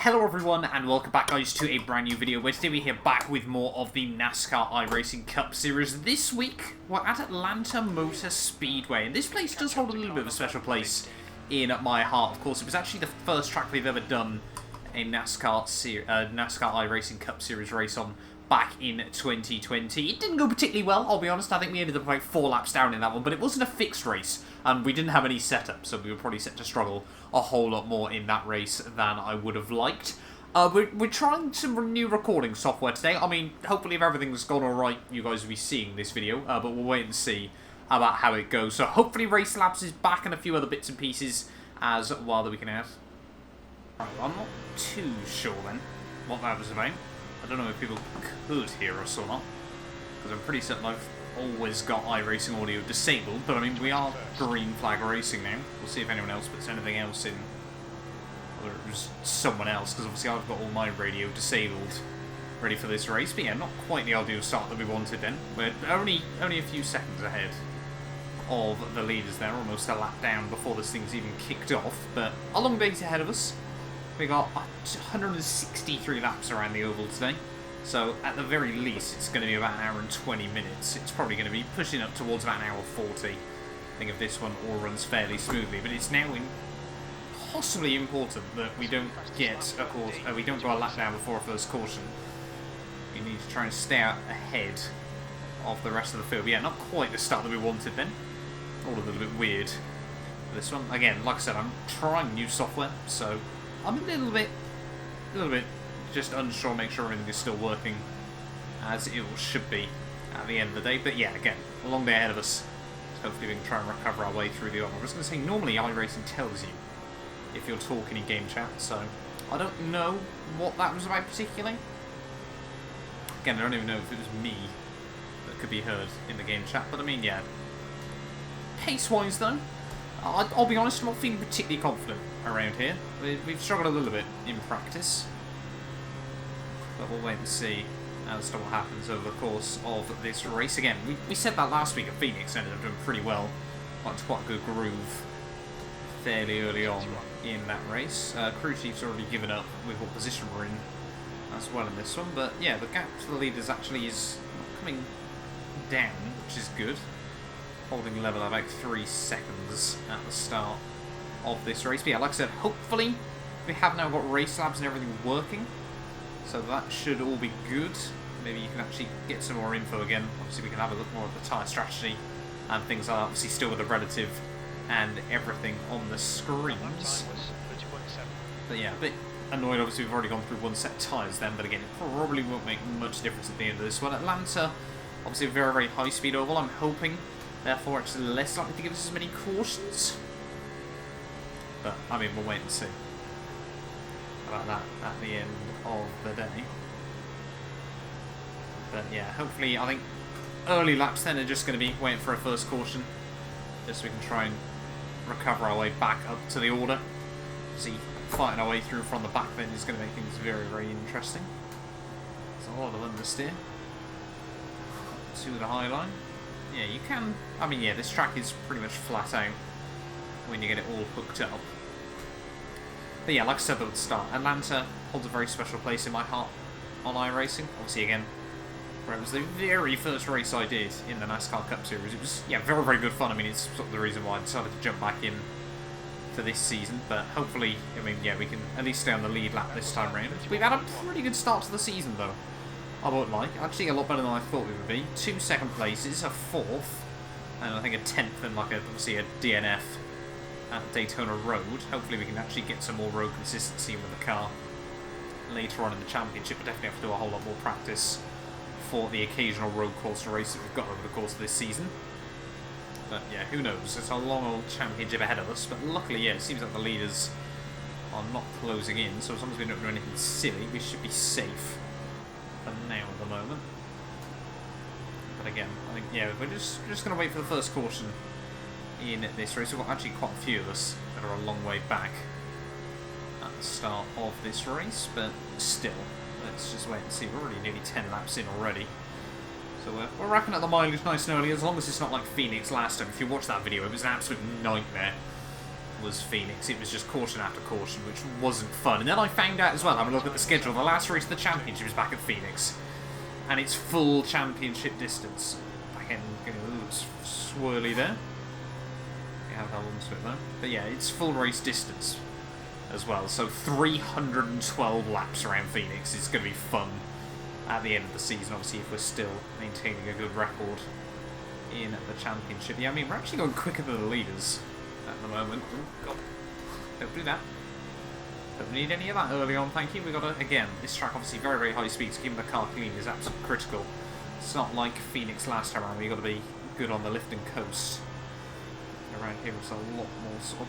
Hello everyone and welcome back guys to a brand new video where today we're here back with more of the NASCAR iRacing Cup Series. This week we're at Atlanta Motor Speedway and this place does hold a little bit of a special place in my heart. Of course, it was actually the first track we've ever done a NASCAR iRacing Cup Series race on back in 2020. It didn't go particularly well, I'll be honest. I think we ended up like 4 laps down in that one, but it wasn't a fixed race and we didn't have any setup, so we were probably set to struggle a whole lot more in that race than I would have liked. We're trying some new recording software today. I mean, hopefully if everything's gone alright, you guys will be seeing this video, but we'll wait and see about how it goes. So hopefully Race Labs is back and a few other bits and pieces as well that we can add. Right, well, I'm not too sure then what that was about. I don't know if people could hear us or not, because I'm pretty certain I've always got iRacing audio disabled, but I mean, we are green flag racing now. We'll see if anyone else puts anything else in, or it was someone else, because obviously I've got all my radio disabled, ready for this race. But yeah, not quite the ideal start that we wanted then. We're only a few seconds ahead of the leaders there, almost a lap down before this thing's even kicked off, but a long day's ahead of us. We got 163 laps around the oval today, so at the very least it's going to be about an hour and 20 minutes. It's probably going to be pushing up towards about an hour 40. I think if this one all runs fairly smoothly, but it's now possibly important that we don't get we don't go a lap down before a first caution. We need to try and stay out ahead of the rest of the field. But yeah, not quite the start that we wanted then. All a little bit weird. This one, again, like I said, I'm trying new software, so I'm a little bit just unsure, make sure everything is still working as it should be at the end of the day. But yeah, again, a long day ahead of us. So hopefully we can try and recover our way through the order. I was going to say, normally iRacing tells you if you're talking in game chat, so I don't know what that was about particularly. Again, I don't even know if it was me that could be heard in the game chat, but I mean, yeah. Pace-wise though, I'll be honest, I'm not feeling particularly confident around here. We've struggled a little bit in practice, but we'll wait and see as to what happens over the course of this race. Again, we said that last week at Phoenix, ended up doing pretty well. Got to quite a good groove fairly early on in that race. Crew Chief's already given up with what position we're in as well in this one, but yeah, the gap to the leaders actually is not coming down, which is good. Holding level at about 3 seconds at the start of this race. But yeah, like I said, hopefully we have now got Race Labs and everything working, so that should all be good. Maybe you can actually get some more info again. Obviously we can have a look more at the tyre strategy and things like that. Obviously still with the relative and everything on the screens. But yeah, a bit annoyed. Obviously we've already gone through one set of tyres then, but again, it probably won't make much difference at the end of this one. Atlanta, obviously a very, very high speed oval. I'm hoping therefore it's less likely to give us as many cautions. But, I mean, we'll wait and see about that at the end of the day. But yeah, hopefully, I think early laps then are just going to be waiting for a first caution, just so we can try and recover our way back up to the order. See, fighting our way through from the back then is going to make things very, very interesting. There's a lot of understeer to the high line. Yeah, you can. I mean, yeah, this track is pretty much flat out when you get it all hooked up. But yeah, like I said at the start, Atlanta holds a very special place in my heart on iRacing. Obviously, again, where it was the very first race I did in the NASCAR Cup Series. It was, yeah, very, very good fun. I mean, it's sort of the reason why I decided to jump back in for this season. But hopefully, I mean, yeah, we can at least stay on the lead lap this time round. We've had a pretty good start to the season, though. I won't lie. Actually, a lot better than I thought we would be. 2 second places, a 4th, and I think a 10th, and like obviously a DNF at Daytona Road. Hopefully, we can actually get some more road consistency with the car later on in the championship. But definitely have to do a whole lot more practice for the occasional road course race that we've got over the course of this season. But yeah, who knows? It's a long old championship ahead of us. But luckily, yeah, it seems like the leaders are not closing in. So as long as we don't do anything silly, we should be safe for now at the moment. But again, I think, yeah, we're just going to wait for the first caution in this race. We've got actually quite a few of us that are a long way back at the start of this race, but still, let's just wait and see. We're already nearly 10 laps in already, so we're racking up the mileage nice and early, as long as it's not like Phoenix last time. If you watch that video, it was an absolute nightmare. was Phoenix. It was just caution after caution, which wasn't fun. And then I found out as well, having a look at the schedule, the last race of the championship is back at Phoenix. And it's full championship distance. Again, it's swirly there. You have held onto it though. But yeah, it's full race distance as well. So 312 laps around Phoenix. It's going to be fun at the end of the season, obviously, if we're still maintaining a good record in the championship. Yeah, I mean, we're actually going quicker than the leaders at the moment. Oh, God. Don't do that. Don't need any of that early on, thank you. We've got to, again, this track obviously very, very high speed, so keeping the car clean is absolutely critical. It's not like Phoenix last time around, where you've got to be good on the lift and coast. Around here, it's a lot more sort of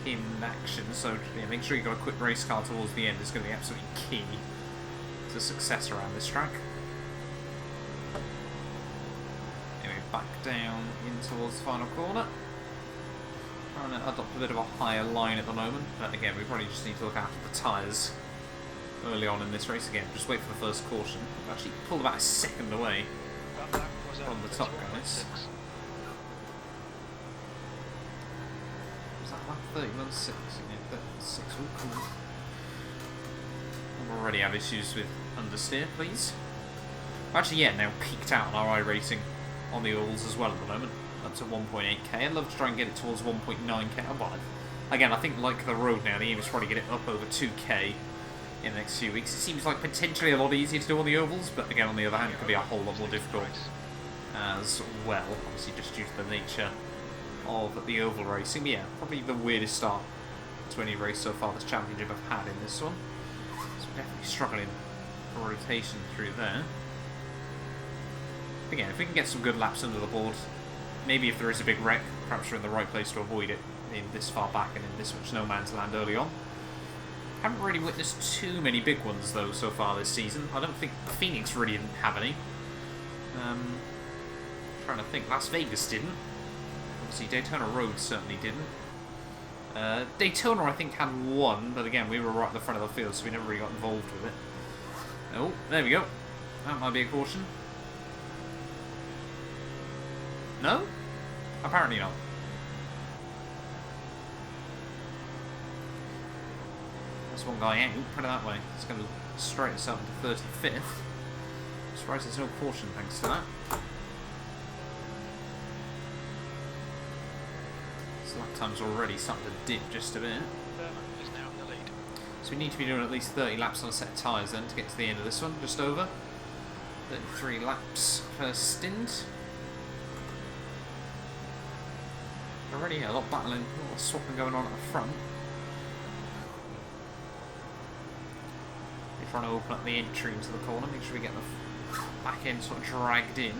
in action, so yeah, make sure you've got a quick race car towards the end is going to be absolutely key to success around this track. Anyway, back down in towards the final corner. Trying to adopt a bit of a higher line at the moment, but again, we probably just need to look after the tyres early on in this race. Again, just wait for the first caution. We've actually pulled about a second away from the top guys. Was that lap 31.6? Yeah, 36. Oh, cool. We already have issues with understeer, please. Actually, yeah, now peaked out on our iRacing on the oils as well at the moment. Up to 1.8k. I'd love to try and get it towards 1.9k. Well, again, I think like the road now, the aim is probably get it up over 2k in the next few weeks. It seems like potentially a lot easier to do on the ovals, but again, on the other hand, it could be a whole lot more difficult as well. Obviously, just due to the nature of the oval racing. But yeah, probably the weirdest start to any race so far this championship I've had in this one. So we're definitely struggling for rotation through there. But again, if we can get some good laps under the board, maybe if there is a big wreck, perhaps we're in the right place to avoid it in this far back and in this much no man's land early on. Haven't really witnessed too many big ones though so far this season. I don't think Phoenix really didn't have any. Trying to think, Las Vegas didn't. Obviously Daytona Road certainly didn't. Daytona I think had one, but again we were right at the front of the field, so we never really got involved with it. Oh, there we go. That might be a caution. No? Apparently not. That's one guy out, put it that way. It's going to straighten us up into 35th. Surprised there's no caution thanks to that. So lap time's already starting to dip just a bit. Is now in the lead. So we need to be doing at least 30 laps on a set of tyres then to get to the end of this one, just over. 33 laps per stint. Already a lot of battling, a lot of swapping going on at the front. We're trying to open up the entry into the corner, make sure we get the back end sort of dragged in.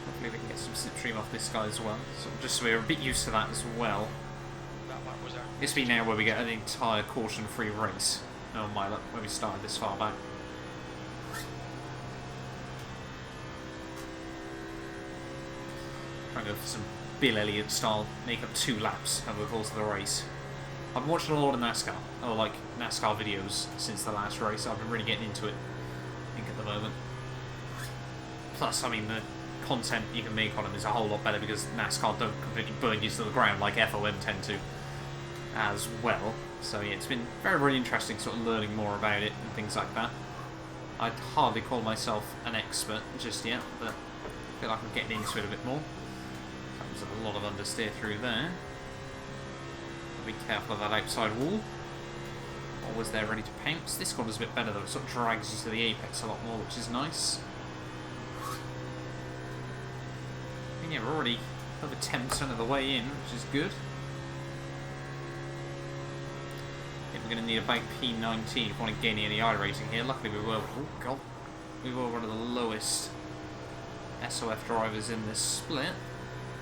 Hopefully we can get some slipstream off this guy as well, so just so we're a bit used to that as well. This be now where we get an entire caution-free race. No, my luck, when we started this far back. Trying to go for some Bill Elliott style, make up 2 laps over the course of the race. I've been watching a lot of NASCAR, or like NASCAR videos since the last race. I've been really getting into it, I think, at the moment. Plus, I mean, the content you can make on them is a whole lot better because NASCAR don't completely burn you to the ground like FOM tend to as well. So yeah, it's been very, very interesting sort of learning more about it and things like that. I'd hardly call myself an expert just yet, but I feel like I'm getting into it a bit more. There's a lot of understeer through there. Be careful of that outside wall. Always there ready to pounce. This corner's a bit better though, it sort of drags you to the apex a lot more, which is nice. And yeah, we're already over 10% of the way in, which is good. I think we're going to need a bike P19 if we want to gain any iRacing here. Luckily we were, oh god, we were one of the lowest SOF drivers in this split.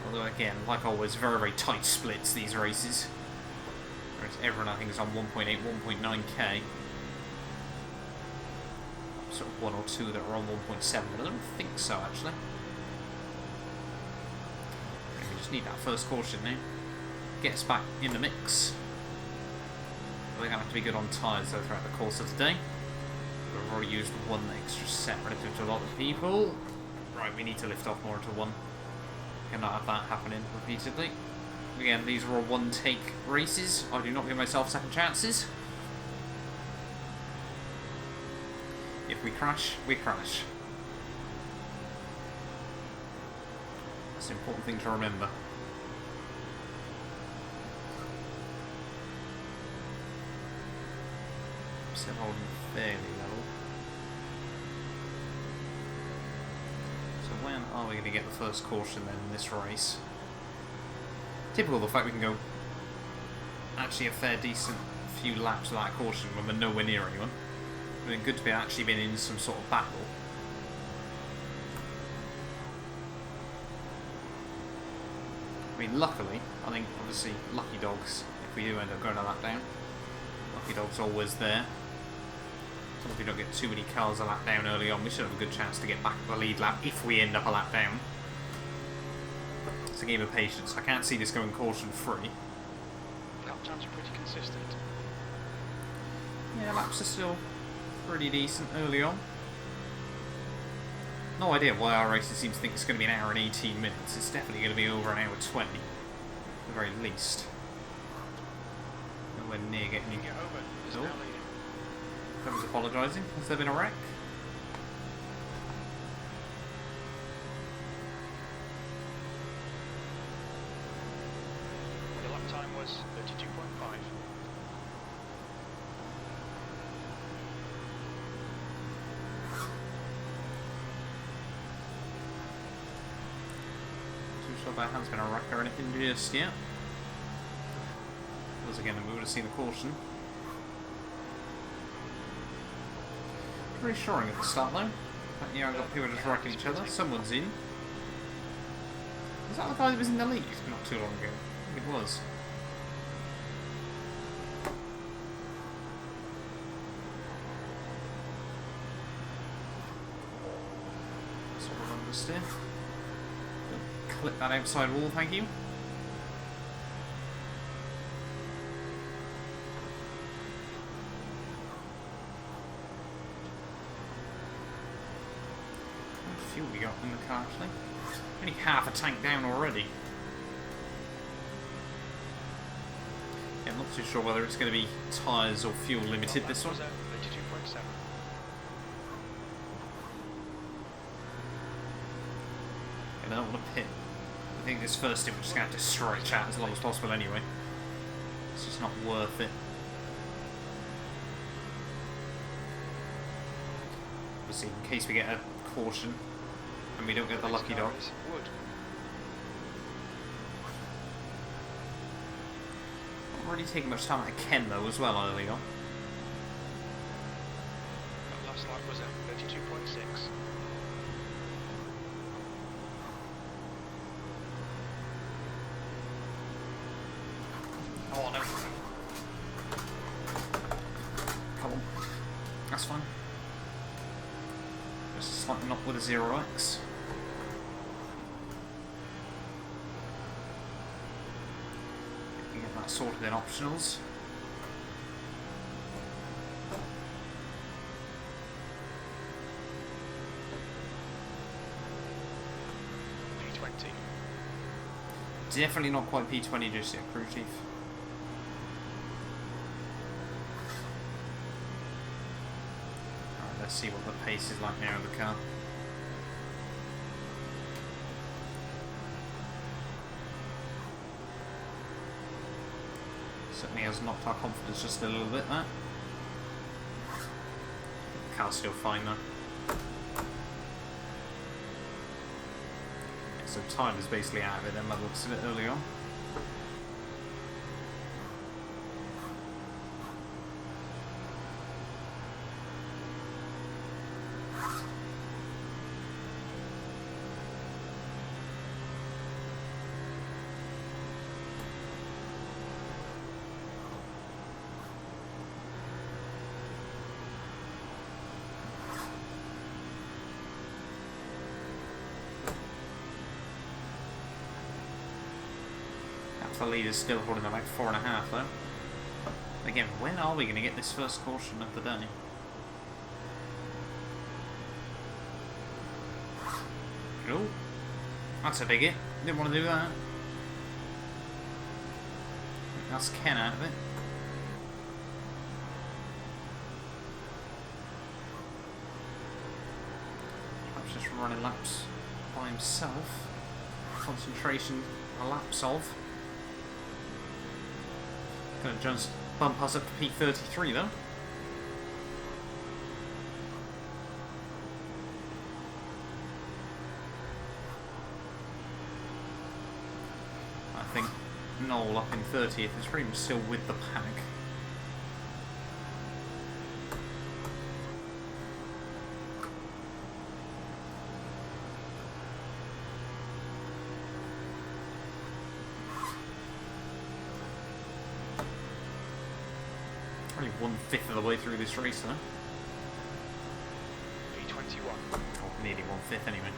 Although again, like always, very, very tight splits these races. Whereas everyone I think is on 1.8, 1.9k. Sort of 1 or 2 that are on 1.7, but I don't think so actually. Okay, we just need that first caution now. Get us back in the mix. We're going to have to be good on tyres though throughout the course of the day. We've already used 1 extra set relative to a lot of people. Right, we need to lift off more into 1. Cannot have that happening repeatedly. Again, these are all one-take races. I do not give myself second chances. If we crash, we crash. That's an important thing to remember. Still holding fairly level. So when are we going to get the first caution then in this race? Typical of the fact we can go actually a fair decent few laps without caution when we're nowhere near anyone. It's been good to be actually been in some sort of battle. I mean, luckily, I think obviously lucky dogs, if we do end up going a lap down, lucky dog's always there. So if we don't get too many cars a lap down early on, we should have a good chance to get back to the lead lap if we end up a lap down. It's a game of patience. I can't see this going caution free. Lap times are pretty consistent. Yeah, laps are still pretty decent early on. No idea why iRacing seems to think it's going to be an hour and 18 minutes. It's definitely going to be over an hour 20, at the very least. Nowhere near getting Get over. It's now leading. Whoever's apologising. Has there been a wreck? The lap time was 32.5. Too sure there has been a wreck or anything just yet. Once again, we would have seen the caution. Reassuring at the start though. But yeah, I've got people just wrecking each other. Someone's in. Was that the guy that was in the lead not too long ago? I think it was. So we'll understand. Clip that outside wall, thank you. Fuel we got in the car actually. Only half a tank down already. Yeah, I'm not too sure whether it's going to be tyres or fuel limited this one. 32.7. I don't want to pit. I think this first stint we're just going to have to stretch out as long as possible anyway. It's just not worth it. Obviously, in case we get a caution and we don't get the lucky dog. Wood. Not really taking much time at Ken though as well early on. That last lap was at 32.6. Oh no. Come on. That's fine. Just slightly not with a 0x. We can get that sorted in optionals. P20. Definitely not quite P20 just yet, crew chief. Alright, let's see what the pace is like now of the car. Certainly has knocked our confidence just a little bit there. The car's still fine though. So time is basically out of it then by the looks of it early on. The lead is still holding about 4.5 though. Again, when are we going to get this first caution of the day? Oh, that's a big hit. Didn't want to do that. That's Ken out of it. Perhaps just running laps by himself. Concentration a laps of. Gonna just bump us up to P33 though. I think Noel up in 30th is pretty much still with the pack. Only 1/5 of the way through this race though. P21. Or nearly 1/5 anyway.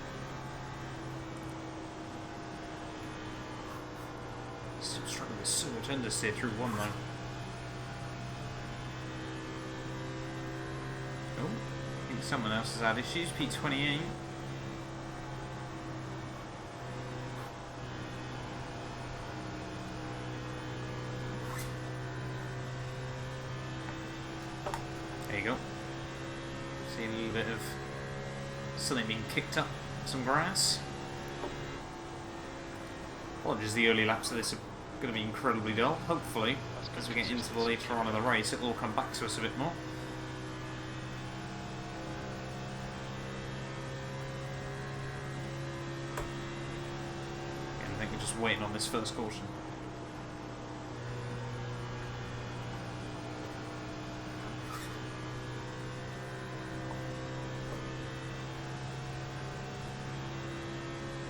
Still struggling with so much understeer through one though. Oh, I think someone else has had issues. P28. There you go. See a little bit of something being kicked up, some grass. Apologies, the early laps of this are going to be incredibly dull. Hopefully, as we get into the later on in the race, it will come back to us a bit more. Again, I think we're just waiting on this first caution.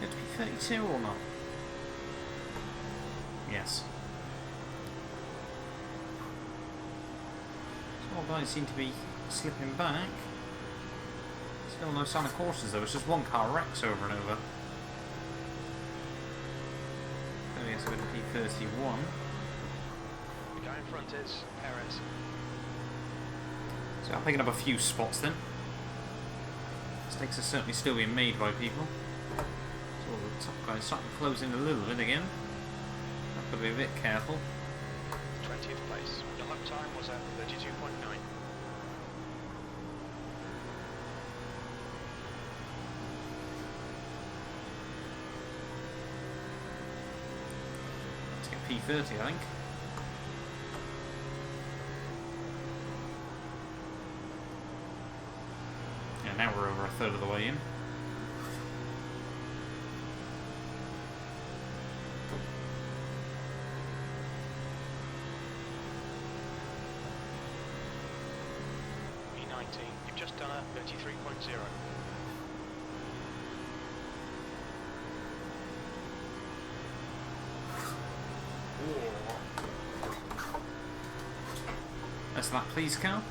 It to be 32 or not? Yes. Small guys seem to be slipping back. Still no sign of cautions though, it's just one car wrecks over and over. Then we have to go to P31. The guy in front is Perez. So I'm picking up a few spots then. Mistakes are certainly still being made by people. So the top guys starting to close in a little bit again. I've got to be a bit careful. 20th place. The lap time was at 32.9. Let's get P30, I think. Yeah, now we're over a third of the way in. You've just done a 33.0. That's that, please, Cal.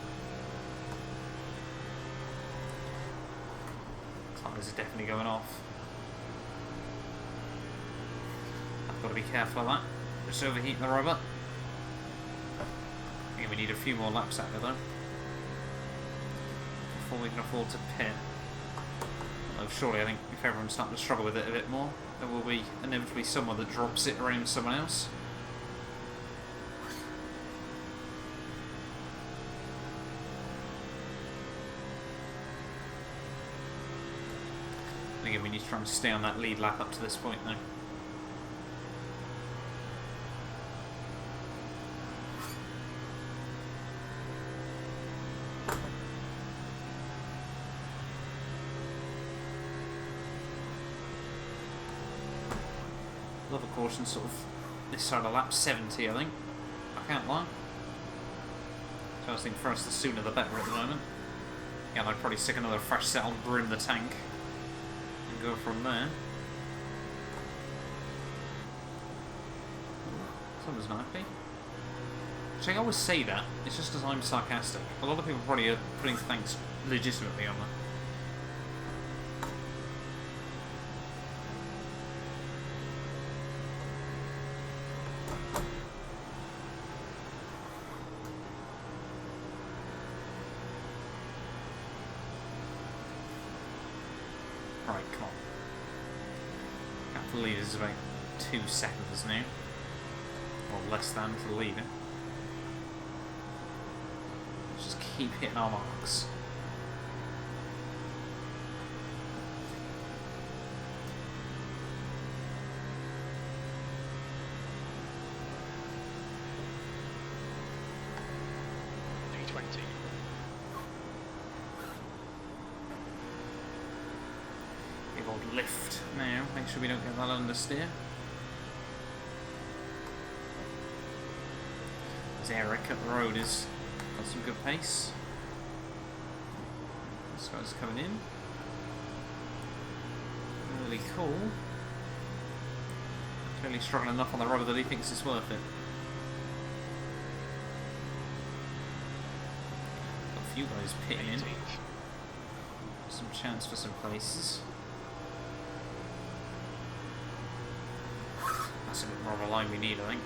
Tyres are definitely going off. I've got to be careful of that. Just overheating the rubber. I think we need a few more laps out of it though, before we can afford to pit. Although surely I think if everyone's starting to struggle with it a bit more, there will be inevitably someone that drops it around someone else. And again, we need to try and stay on that lead lap up to this point though. Love a caution sort of this side of lap 70, I think. I can't lie. So I think for us the sooner the better at the moment. Yeah, I'd probably stick another fresh set on Brim the tank and go from there. Someone's not happy. Actually, I always say that, it's just because I'm sarcastic. A lot of people probably are putting thanks legitimately on that. The leader's about 2 seconds now. Or less than for the leader. Let's just keep hitting our marks. P20. Big old lift now. Make sure we don't get that understeer. As Eric up the road has got some good pace. This guy's coming in. Really cool. Clearly struggling enough on the rubber that he thinks it's worth it. Got a few guys pitting in. 18th. Some chance for some places. That's a bit more of a line we need, I think.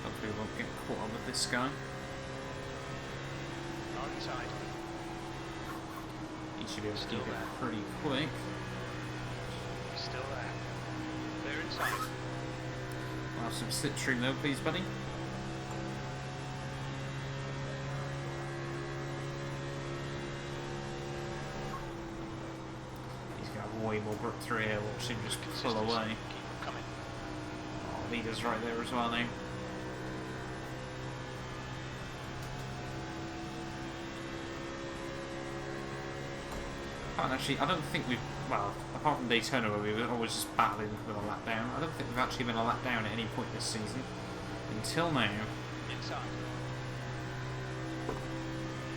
Hopefully we won't get caught up with this guy. Car inside. He should be able to keep it pretty quick. He's still there. They're inside. We'll have some slipstream though, please, buddy. He's going to have way more grip through here. Watch him just pull away. Keep coming. Oh, leader's right there as well now. And actually, I don't think we've, well, apart from Daytona where we were always just battling with a lap down, I don't think we've actually been a lap down at any point this season. Until now. Inside.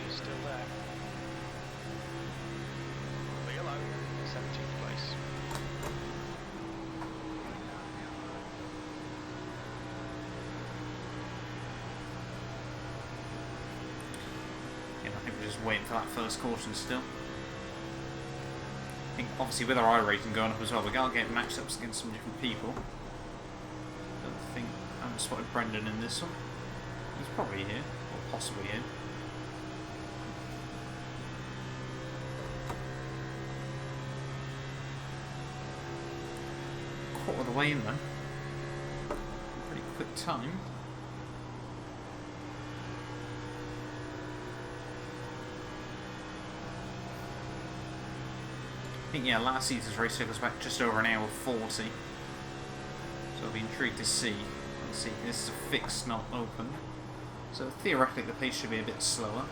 He's still there. Clear low. 17th place. Yeah, I think we're just waiting for that first caution still. I think obviously with our iRacing going up as well, we're going to get matched ups against some different people. Don't think I haven't spotted Brendan in this one. He's probably here, or possibly here. Quarter of the way in though. Pretty quick time. I think, yeah, last season's race took us back just over an hour 40. So I'll be intrigued to see. Let's see, this is a fixed, not open. So theoretically the pace should be a bit slower.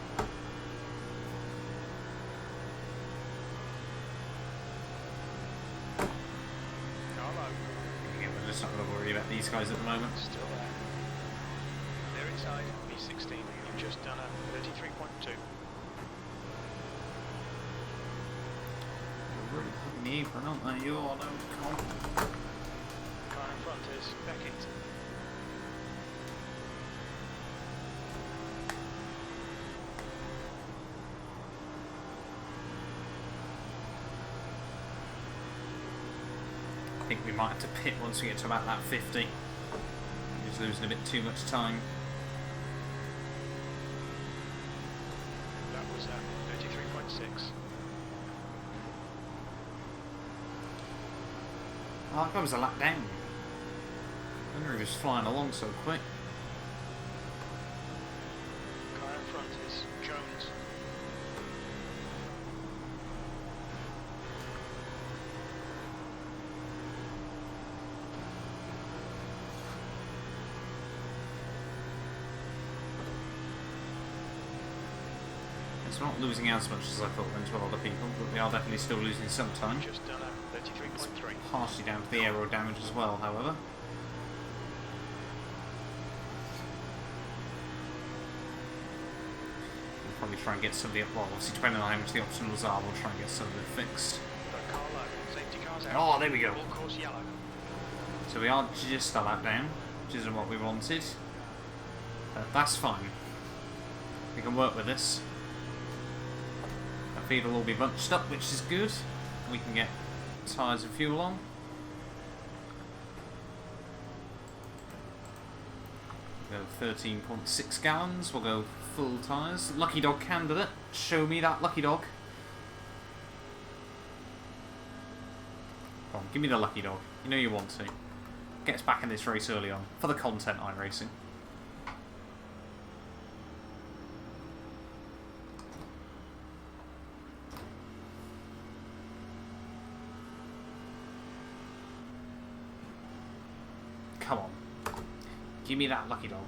Carlo. Again, we're just not going to worry about these guys at the moment. Still there. They're inside. P16. You've just done a 33.2. Really putting the apron, aren't they? You're no con. Car in front is Beckett. I think we might have to pit once we get to about that 50. We're just losing a bit too much time. That was 33.6. Oh, that was a lap down. I wonder if he was flying along so quick. Car in front is Jones. It's not losing as much as I thought when to other people, but we are definitely still losing some time. Just done a 33.3. Partially down to the aero damage as well, however. We'll probably try and get some of the, well, obviously depending on how much the optionals are, we'll try and get some of it fixed. Got Carlo. Safety car's out. Oh, there we go. All course yellow. So we are just a lap down, which isn't what we wanted. That's fine. We can work with this. Our feet will all be bunched up, which is good. We can get tyres and fuel on. We'll go 13.6 gallons. We'll go full tyres. Lucky dog candidate. Show me that lucky dog. Give me the lucky dog. You know you want to. Get us back in this race early on. For the content, iRacing. Come on. Give me that lucky dog.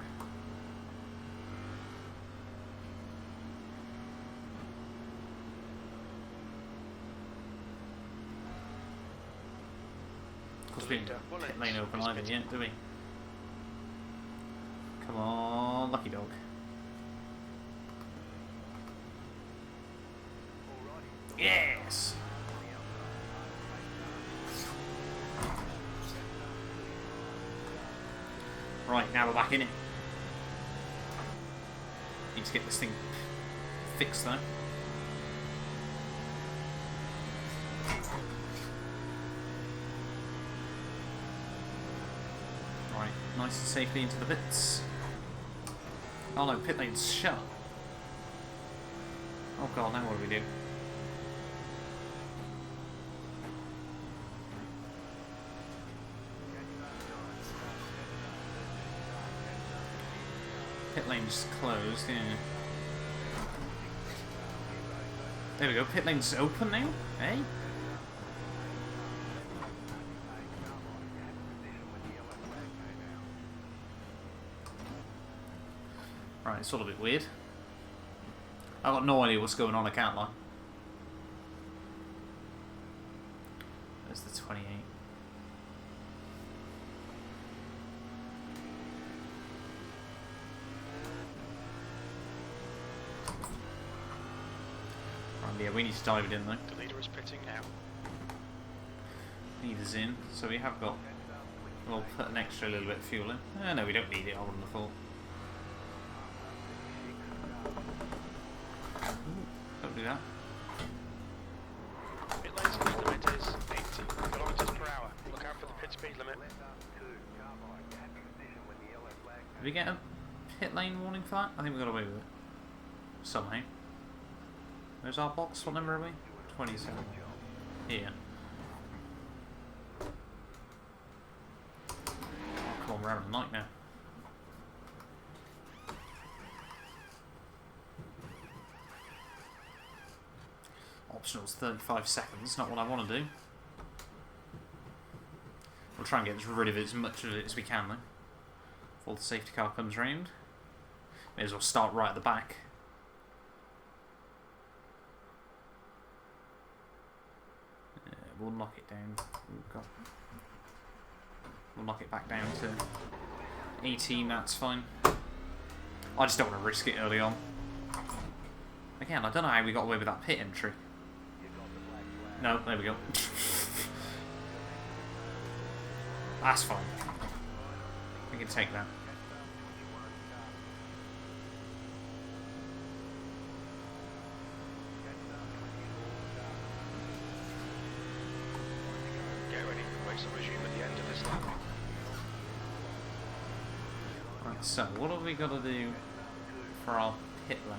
Because we didn't pit lane open either yet, do we? Come on, lucky dog. Yes! Right, now we're back in it. Need to get this thing fixed though. Right, nice and safely into the pits. Oh no, pit lane's shut. Oh god, now what do we do? Pit lane's closed, yeah. There we go, pit lane's open now, eh? Right, it's all a bit weird. I've got no idea what's going on, I can't lie. There's the 28. Yeah, we need to dive it in though. The leader is pitting now. Leader's in, so we have got. We'll put an extra little bit of fuel in. No, we don't need it. I wouldn't have thought. Don't do that. Pit lane speed limit is 80 kilometers per hour. Look out for the pit speed limit. Did we get a pit lane warning for that? I think we got away with it somehow. Where's our box? What number are we? 27. Here. Oh, come on, we're having a night now. Optional's 35 seconds, not what I want to do. We'll try and get rid of it, as much of it as we can though. Before the safety car comes round. May as well start right at the back. We'll knock it down. Oh, God. We'll knock it back down to 18, that's fine. I just don't want to risk it early on. Again, I don't know how we got away with that pit entry. No, there we go. That's fine. We can take that. Right, so what have we got to do for our pit lane?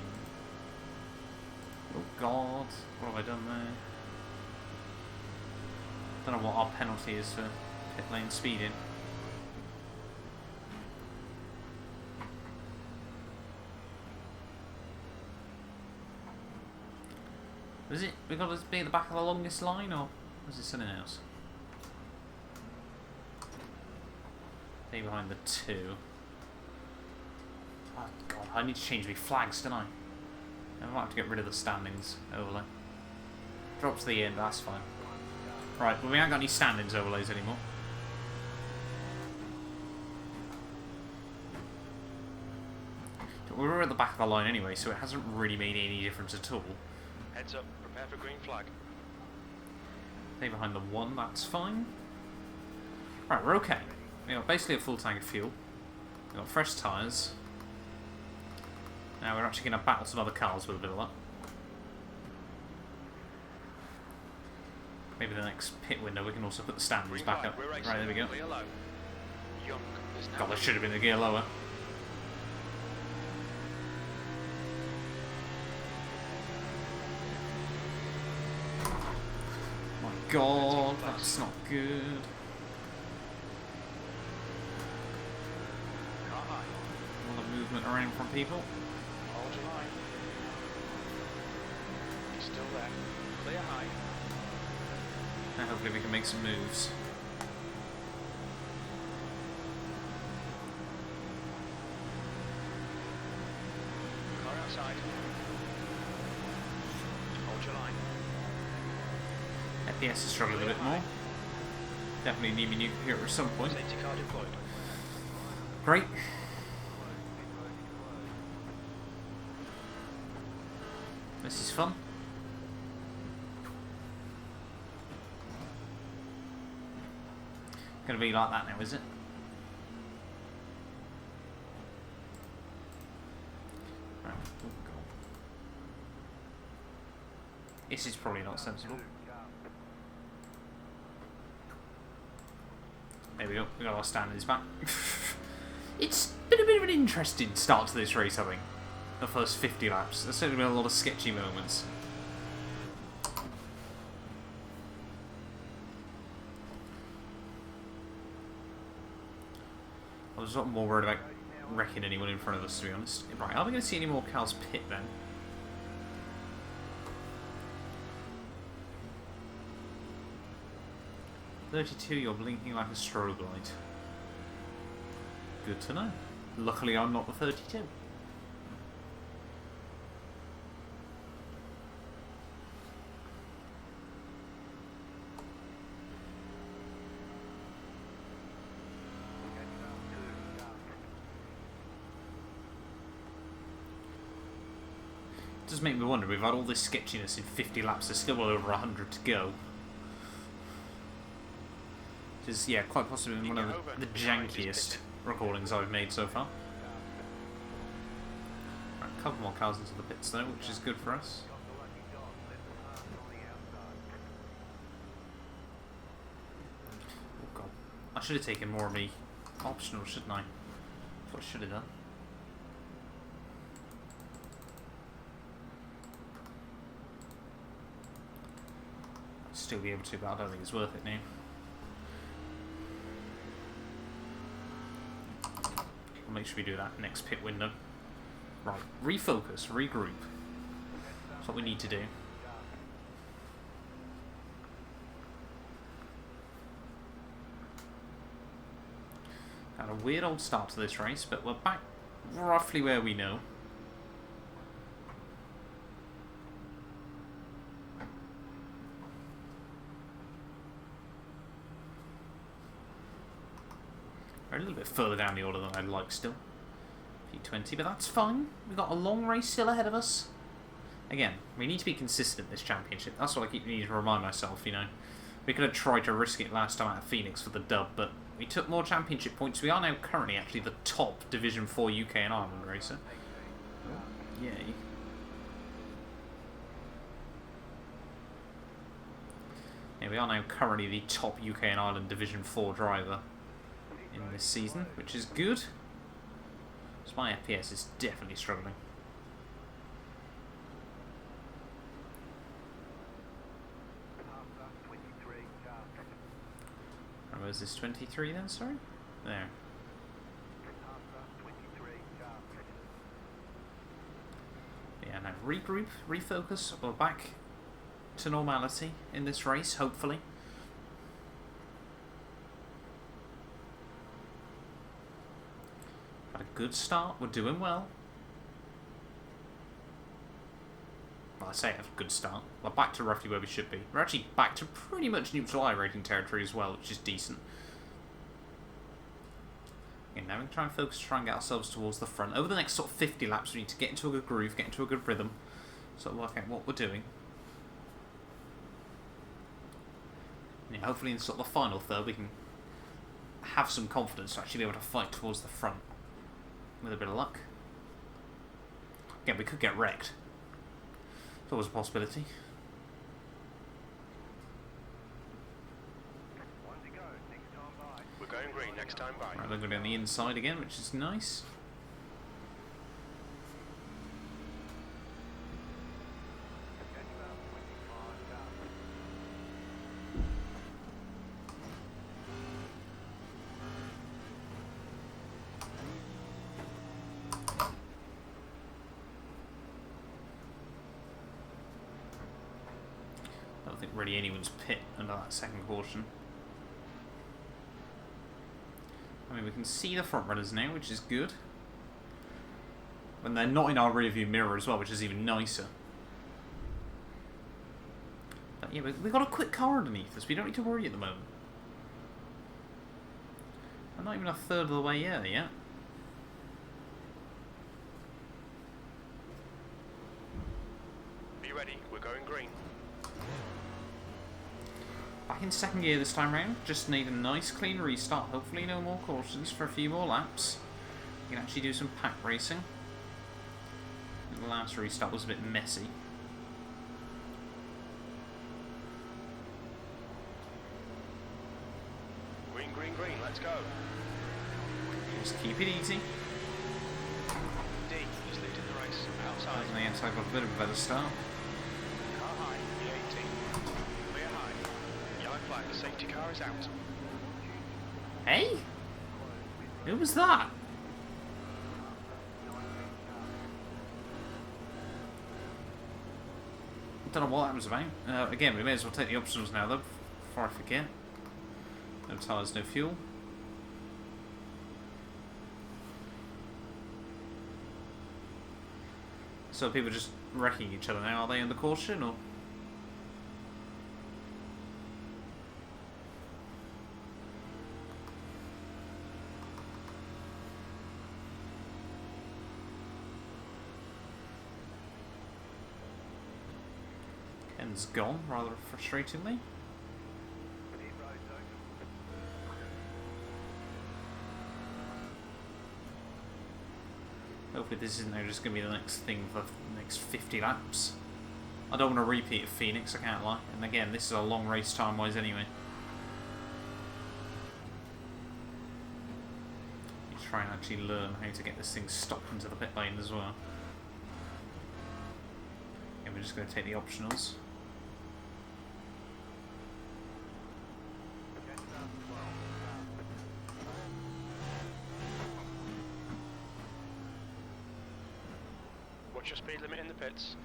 Oh god, what have I done there? Don't know what our penalty is for pit lane speeding. Is it, we got to be at the back of the longest line, or is it something else? Stay behind the 2. Oh god, I need to change my flags, don't I? I might have to get rid of the standings overlay. Drop to the end, that's fine. Right, well we haven't got any standings overlays anymore. We were at the back of the line anyway, so it hasn't really made any difference at all. Heads up, prepare for green flag. Stay behind the 1, that's fine. Right, we're okay. We got basically a full tank of fuel. We got fresh tyres. Now we're actually going to battle some other cars with a bit of luck. Maybe the next pit window we can also put the standards back up. Right, there we go. God, that should have been the gear lower. My god, that's not good. Car high. A lot of movement around from people. Hold your line. He's still there. Clear high. And hopefully we can make some moves. Car outside. Hold your line. FPS is struggling a bit more. Definitely need a new computer at some point. Safety car deployed. Great. This is fun. Gonna be like that now, is it? Right. Oh, God. This is probably not sensible. There we go. We got our standards back. It's been a bit of an interesting start to this race, I think. The first 50 laps. There's certainly been a lot of sketchy moments. I was not more worried about wrecking anyone in front of us, to be honest. Right, are we going to see any more cars pit then? "32, you're blinking like a strobe light." Good to know. Luckily, I'm not the 32. It does make me wonder, we've had all this sketchiness in 50 laps, there's still well over 100 to go. Which is, yeah, quite possibly one of the jankiest recordings I've made so far. Right, a couple more cars into the pits though, which is good for us. Oh god. I should have taken more of the optional, shouldn't I? That's what I should have done. Still be able to, but I don't think it's worth it now. I'll make sure we do that next pit window. Right, refocus, regroup. That's what we need to do. Had a weird old start to this race, but we're back roughly where we know. A little bit further down the order than I'd like still. P20, but that's fine. We've got a long race still ahead of us. Again, we need to be consistent in this championship. That's what I keep needing to remind myself, you know. We could have tried to risk it last time out of Phoenix for the dub, but we took more championship points. We are now currently actually the top Division 4 UK and Ireland racer. Oh, yay. Yeah, we are now currently the top UK and Ireland Division 4 driver in this season, which is good. So my FPS is definitely struggling. And where's this 23 then, sorry? There. Yeah, now regroup, refocus, we're back to normality in this race, hopefully. Had a good start, we're doing well. Well, I say have a good start. We're back to roughly where we should be. We're actually back to pretty much neutral iRating territory as well, which is decent. Okay, now we can try and focus, try and get ourselves towards the front. Over the next sort of 50 laps, we need to get into a good groove, get into a good rhythm, sort of work out what we're doing. Yeah, hopefully in sort of the final third, we can have some confidence to actually be able to fight towards the front. With a bit of luck. Again, we could get wrecked. It's always a possibility. We're going green next time by. Right, they're going on the inside again, which is nice. don't think really anyone's pit under that second caution. I mean, we can see the front runners now, which is good. And they're not in our rear view mirror as well, which is even nicer. But yeah, we've got a quick car underneath us. We don't need to worry at the moment. I'm not even a third of the way there yet. Be ready, we're going green. Back in second gear this time round. Just need a nice clean restart. Hopefully no more cautions for a few more laps. We can actually do some pack racing. The last restart was a bit messy. Green, green, green, let's go. Just keep it easy. D is leading the race. Outside. On the outside got a bit of a better start. Car high, E18. Clear high. Yellow flag, the safety car is out. Hey? Who was that? I don't know what that was about. Again, we may as well take the optionals now though, before I forget. No tyres, no fuel. So people are just wrecking each other now, are they under caution or? Ken's gone, rather frustratingly. Hopefully this isn't just going to be the next thing for the next 50 laps. I don't want to repeat at Phoenix, I can't lie. And again, this is a long race time-wise anyway. You try and actually learn how to get this thing stopped into the pit lane as well. And we're just going to take the optionals. What's your speed limit in the pits?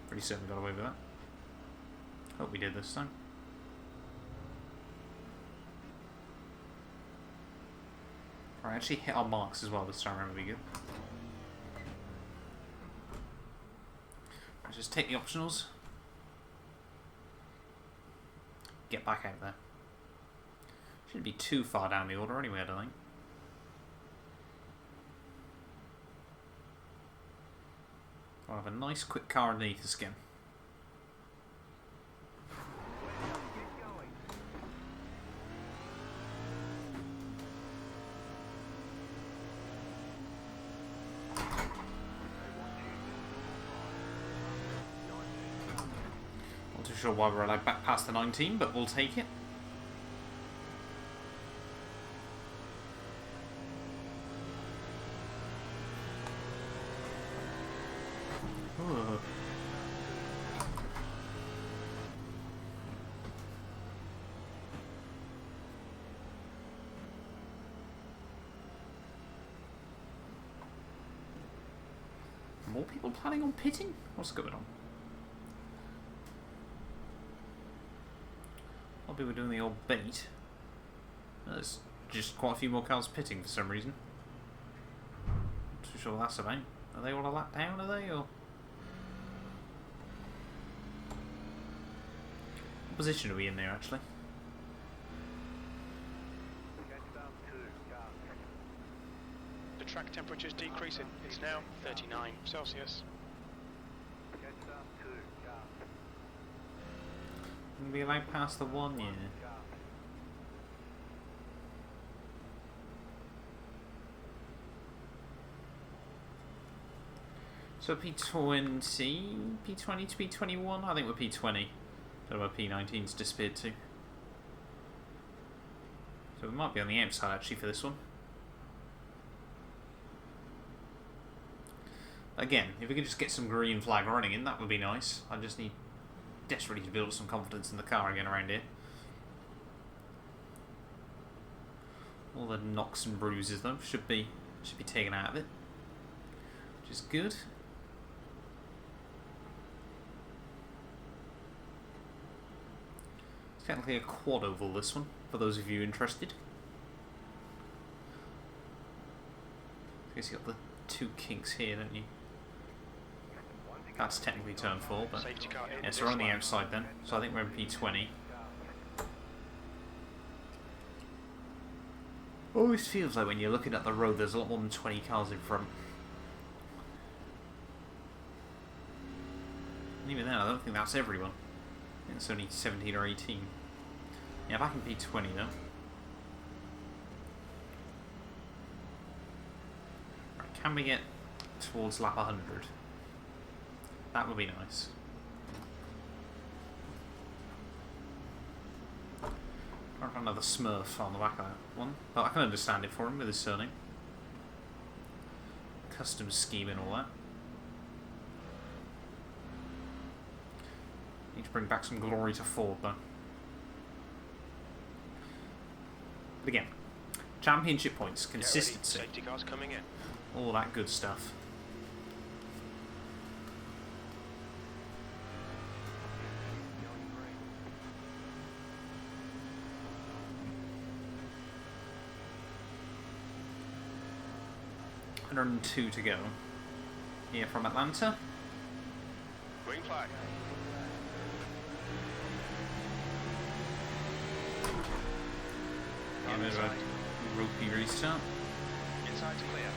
Pretty certain we got away with that. Hope we did this time. Right, actually hit our marks as well this time around, would be good. Let's just take the optionals. Get back out there. Shouldn't be too far down the order anyway, I don't think. We'll have a nice quick car underneath us again. Not too sure why we're allowed back past the 19, but we'll take it. More people planning on pitting? What's going on? A lot of people doing the old bait. There's just quite a few more cars pitting for some reason. Not too sure what that's about. Are they all a lap down, are they? Or what position are we in there actually? The track temperature is decreasing. It's now 39 Celsius. Can we allowed past the 1 year? So P20, P20 to P21? I think we're P20. Don't know where P19's disappeared to. So we might be on the outside actually for this one. Again, if we could just get some green flag running in, that would be nice. I just need desperately to build some confidence in the car again around here. All the knocks and bruises though should be taken out of it, which is good. Technically a quad oval, this one, for those of you interested. I guess you got the two kinks here, don't you? That's technically turn 4, but yeah, so we're on the outside then. So I think we're in P20. Always feels like when you're looking at the road, there's a lot more than 20 cars in front. And even then, I don't think that's everyone. I think it's only 17 or 18. Yeah, back in P20 though. Right, can we get towards lap 100? That would be nice. I've got another Smurf on the back of that one, but I can understand it for him with his surname. Custom scheme and all that. Need to bring back some glory to Ford though. But again, championship points, consistency, Safety cars coming in. all that good stuff. $102 to go. Here from Atlanta. Green flag. Yeah, a bit of a ropey restart. Inside to clear.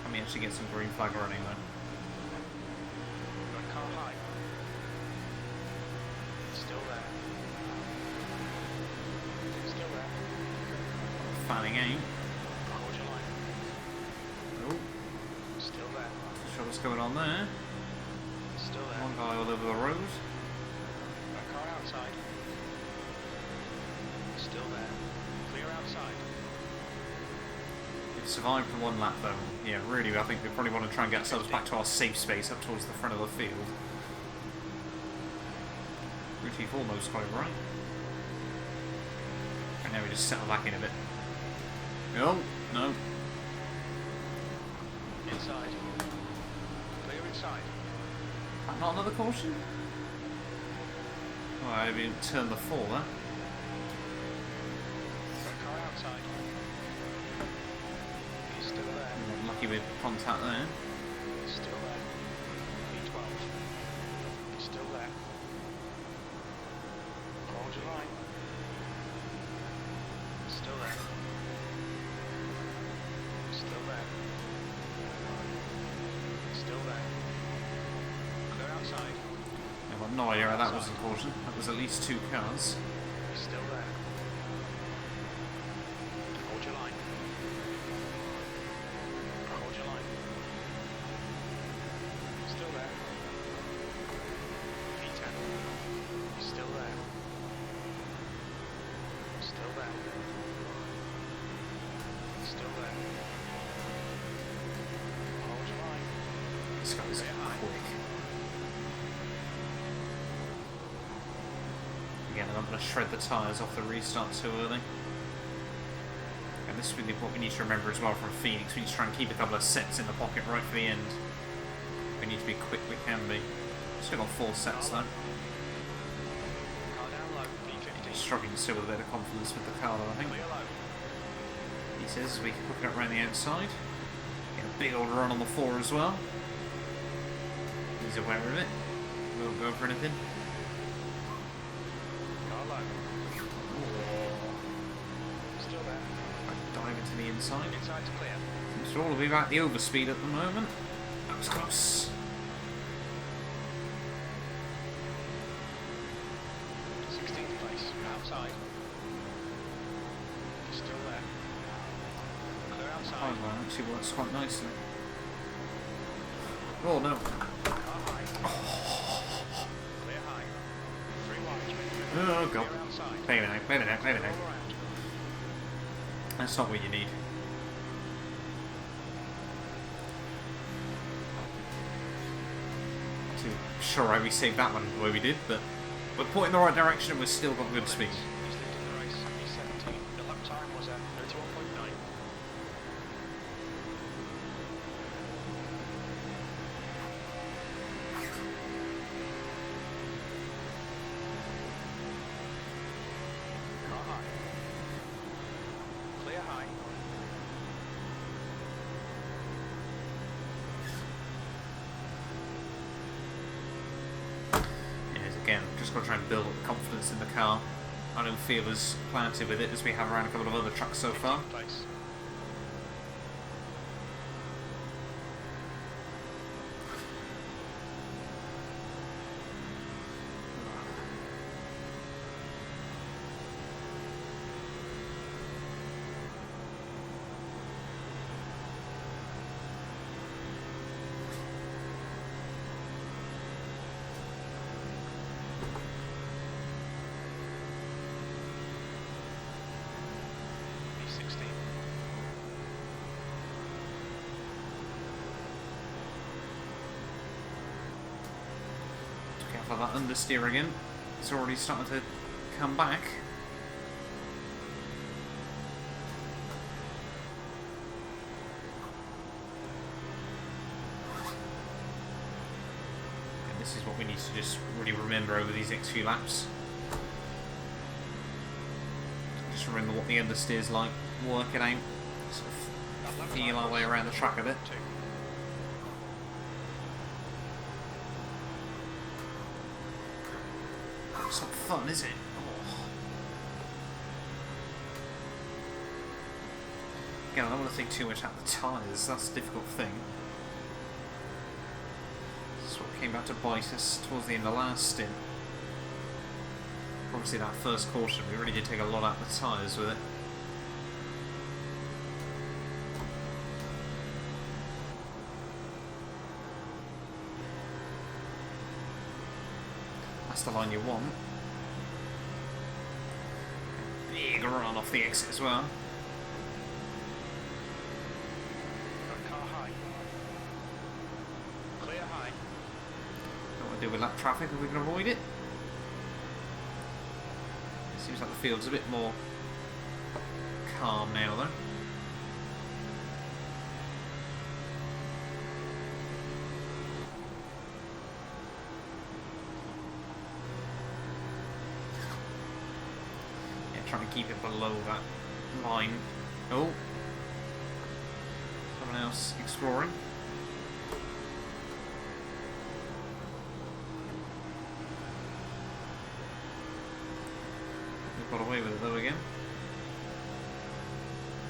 Let me actually get some green flag running though. Got car high. Still there. Still there. Fanning out. Hold your line. Oh, Still there. not sure what's going on there. Still there. One guy all over the road. Got car outside. Still there. Clear outside. We've survived for one lap though. Yeah, really, I think we probably want to try and get ourselves back to our safe space up towards the front of the field. Route almost quite right. And now we just settle back in a bit. No, no. Inside. Clear inside. Not another caution? Oh, I didn't turn the 4 there. Got car outside. He's still there. Lucky with contact there. Still there. P12. He's still there. Hold your line. Still there. Still there. Still there. Clear outside. I've got no idea how that was important. That was at least 2 cars. He's still there. Hold your line. Hold your line. Still there. P10. He's still there. Still there. Still there. Hold your line. This guy's quick. Again, I'm not going to shred the tyres off the restart too early. And this is really what we need to remember as well from Phoenix. We need to try and keep a couple of sets in the pocket right for the end. We need to be quick, we can be. Still got 4 sets though. Car down low. P50. Struggling still with a bit of confidence with the car though, I think. Clear low. He says as we hook it up around the outside. Get a big old run on the 4 as well. He's aware of it. Won't go for anything. Car low. Still there. Dive into the inside. Inside to clear. Seems to all be about the overspeed at the moment. That was close. 16th place. Outside. Still there. Clear outside. Oh, well, actually works quite nicely. Oh no. Car high. Clear high. 3 wide. Oh god. Clear outside. Wait a minute, wait a minute, wait a minute. All around. That's not what you need. Too sure why we saved that one the way we did, but we're pointing in the right direction and we've still got good speed. He's leading the race. He's 17. The lap time was at 31.9. got to try and build up the confidence in the car. I don't feel as planted with it as we have around a couple of other trucks so far. Place. For that understeer again. It's already starting to come back. And this is what we need to just really remember over these next few laps. Just remember what the understeer's like, work it out, sort of feel our way around the track a bit. It's not fun, is it? Oh. Again, I don't want to think too much about the tyres, that's a difficult thing. This is what came back to bite us towards the end of the last stint. Obviously that first caution, we really did take a lot out of the tyres with it. That's the line you want. Big run off the exit as well. Car high. Clear high. Don't want to deal with that traffic if we can avoid it. Seems like the field's a bit more calm now though. Trying to keep it below that line. Oh, someone else exploring. We've got away with it though again.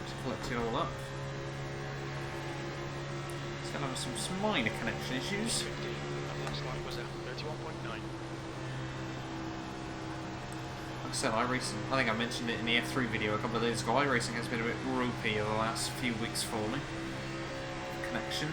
Just collect it all up. It's going to have some minor connection issues. 50. That last line was at 31.9. Like I said, iRacing, I think I mentioned it in the F3 video a couple of days ago, iRacing has been a bit ropey over the last few weeks for me. Connection.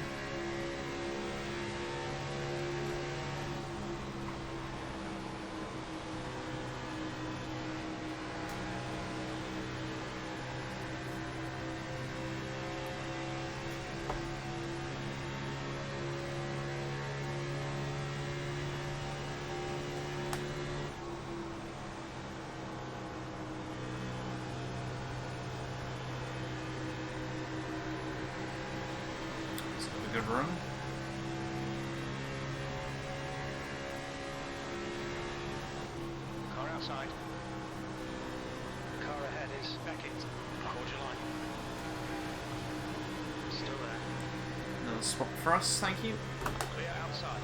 Good run. Car outside. Car ahead is Beckett. Hold your line. Still there. Another spot for us, thank you. Clear outside.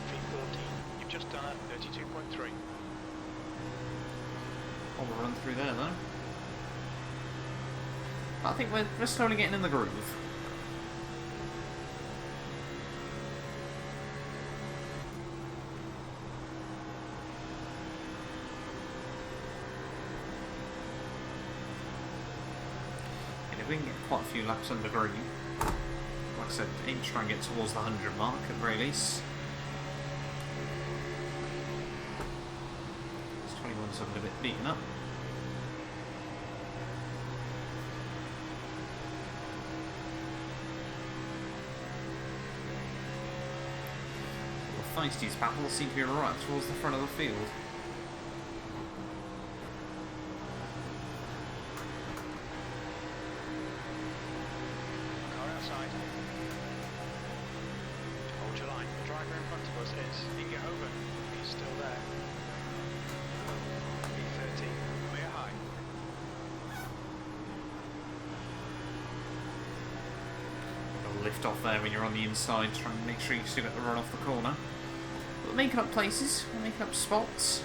V14. You've just done a 32.3. Oh, we'll run through there though. I think we're slowly getting in the groove. And if we can get quite a few laps under green, like I said, aim to try and get towards the 100 mark at the very least. This 21's looking a bit beaten up. Feisty's battle seem to be right towards the front of the field. Car outside. Hold your line. The driver in front of us is. He can get over. He's still there. V13. Clear high. I'll lift drift off there when you're on the inside, trying to make sure you still get the run off the corner. But we're making up places, we're making up spots.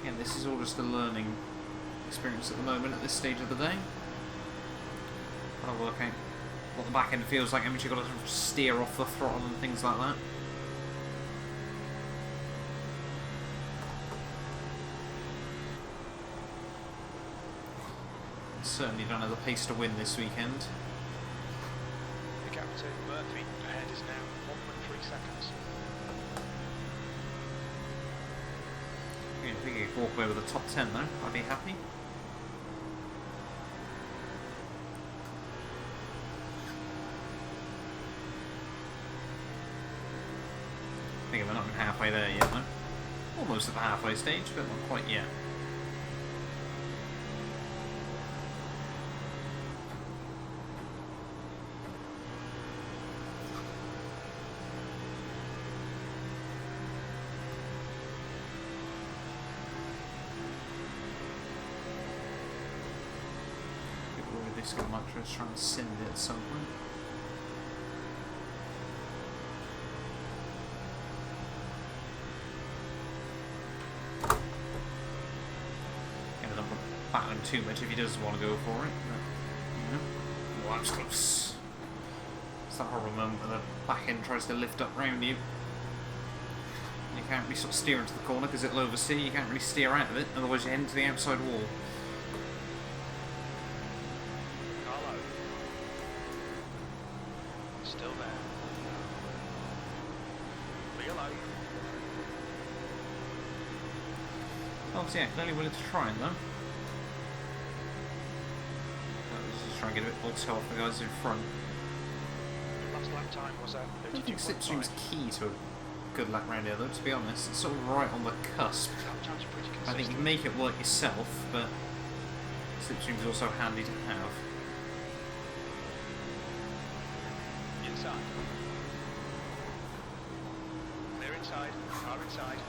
Again, this is all just a learning experience at the moment at this stage of the day. Trying to work out what the back end feels like, how much you've got to steer off the throttle and things like that. Certainly don't have the pace to win this weekend. The gap to Murphy ahead is now 1.3 seconds. Yeah, if we could walk away with the top 10 though, I'd be happy. I think we're not even halfway there yet though. Almost at the halfway stage, but not quite yet. I might try and send it at some point. Ended up battling too much if he does want to go for it. But, you know. Oh, that was close. It's that horrible moment when the back end tries to lift up round you. You can't really sort of steer into the corner because it'll oversteer. You can't really steer out of it, otherwise you head into the outside wall. So yeah, clearly willing to try it though. Let's just try and get a bit more toe off the guys in front. Last lap time was at 32.5. I don't think slipstream's key to a good lap round here though, to be honest. It's sort of right on the cusp. I think you can make it work yourself, but slipstream's also handy to have. Inside. Clear inside. Car inside.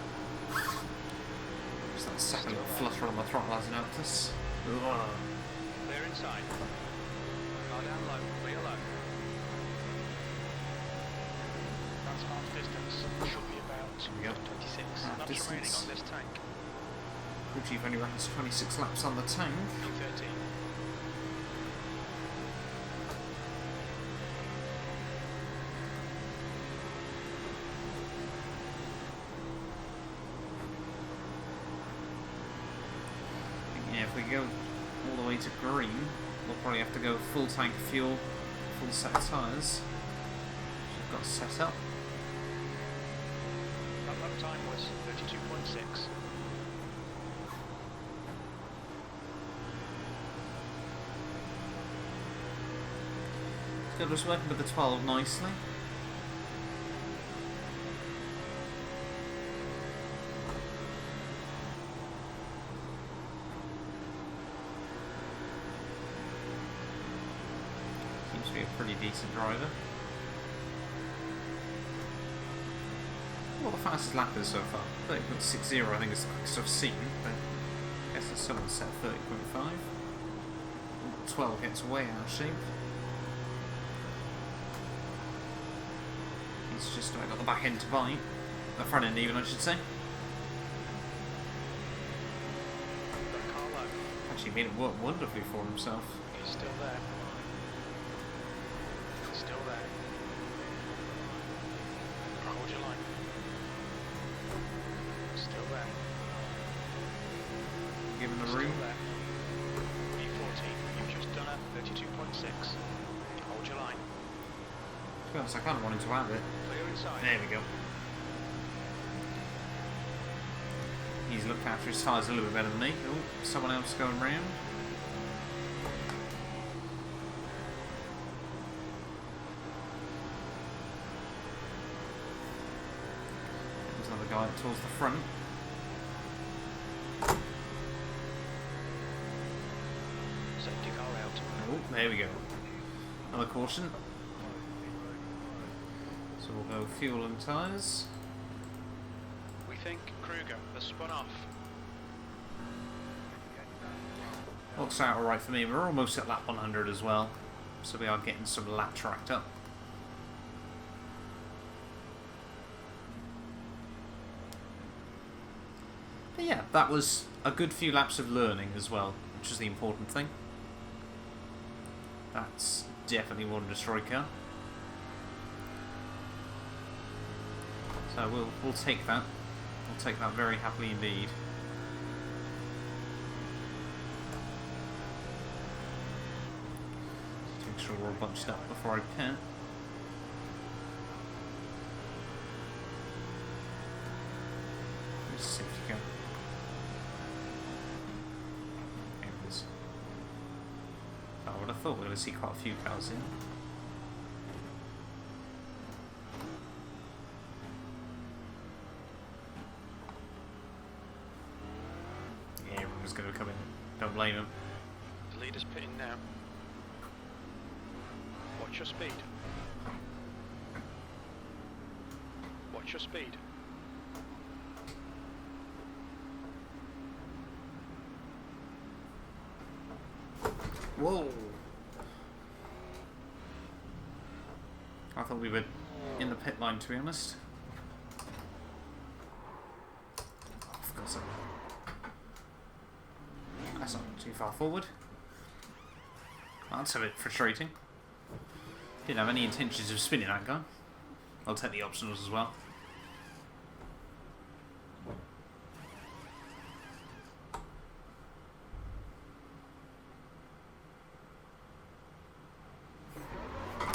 Just that second little flutter on the throttle has noticed. Clear inside. Car down low. Clear low. That's half distance. Should be about 26 laps remaining on this tank. Crew Chief only runs 26 laps on the tank. 13. If we go all the way to green, we'll probably have to go full tank of fuel, full set of tyres, which I've got set up. That lap time was 32.6. Still just working with the 12 nicely. Be a pretty decent driver. Well, the fastest lap is so far. 30.60 I think is the quickest I've seen, but I guess there's someone set 30.5. 12 gets way out of shape. He's just got the back end to bite. The front end even, I should say. Actually made it work wonderfully for himself. He's still there. Still there. Hold your line. Still there. Give him the room. B14, you've just done a 32.6. Hold your line. To be honest, I kind of wanted to have it. Clear inside. There we go. He's looked after his tyres a little bit better than me. Oh, someone else going round. Guy towards the front. Safety car out. Oh, there we go. Another caution. So we'll go fuel and tyres. We think Kruger has spun off. Looks out alright for me. We're almost at lap 100 as well, so we are getting some laps racked up. But yeah, that was a good few laps of learning as well, which is the important thing. That's definitely one destroy car. So we'll take that. We'll take that very happily indeed. Make sure we're all bunched up before I pit. Where's the safety car? There it is. I would have thought we were going to see quite a few cars in. Yeah, everyone's going to come in. Don't blame him. The leader's pitting now. Watch your speed. Watch your speed. Whoa! I thought we were in the pit line, to be honest. Oh, for God's sake. That's not too far forward. That's a bit frustrating. Didn't have any intentions of spinning that guy. I'll take the optionals as well.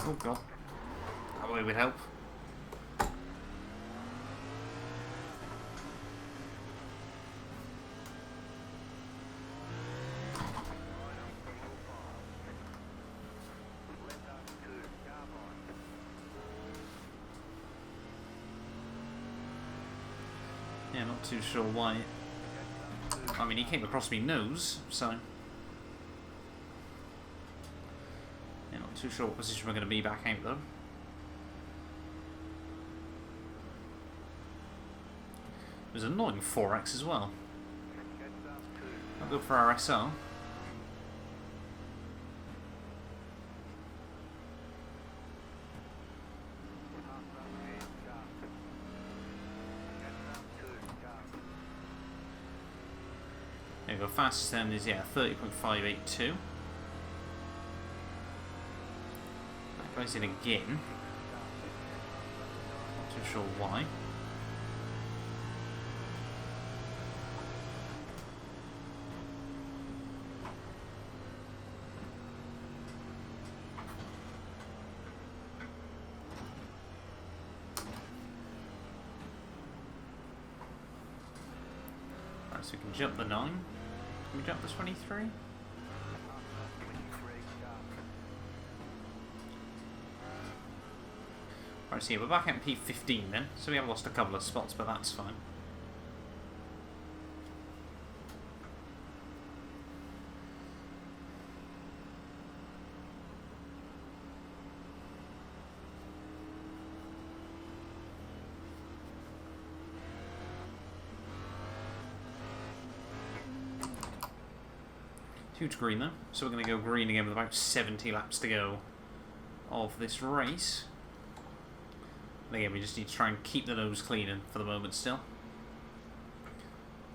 Oh god. That way would help. Yeah, not too sure why. I mean, he came across me nose, so... Yeah, not too sure what position we're going to be back out, though. There's an annoying 4X as well. I'll go for our SR. There we go, fastest then is, yeah, 30.582. That goes in again. Not too sure why. Right, so we can jump the 9. Can we jump the 23? Right, so yeah, we're back at P15 then, so we have lost a couple of spots, but that's fine. Huge green though, so we're going to go green again with about 70 laps to go of this race. And again, we just need to try and keep the nose clean for the moment still.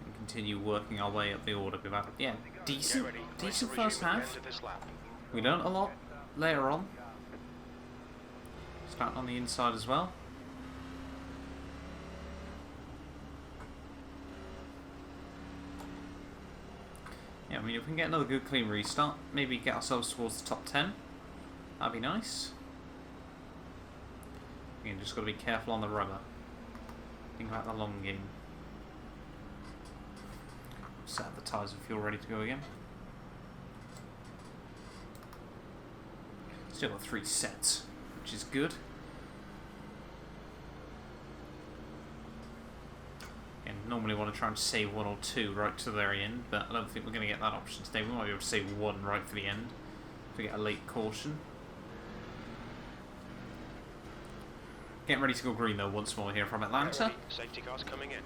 And continue working our way up the order. We've had, yeah, decent first half. We learnt a lot later on. Starting on the inside as well. Yeah, I mean, if we can get another good clean restart, maybe get ourselves towards the top 10, that'd be nice. Again, just got to be careful on the rubber. Think about the long game. Set the tyres and fuel ready to go again. Still got 3 sets, which is good. Normally want to try and save 1 or 2 right to the very end, but I don't think we're going to get that option today. We might be able to save 1 right for the end if we get a late caution. Getting ready to go green though once more here from Atlanta. Safety cars coming in.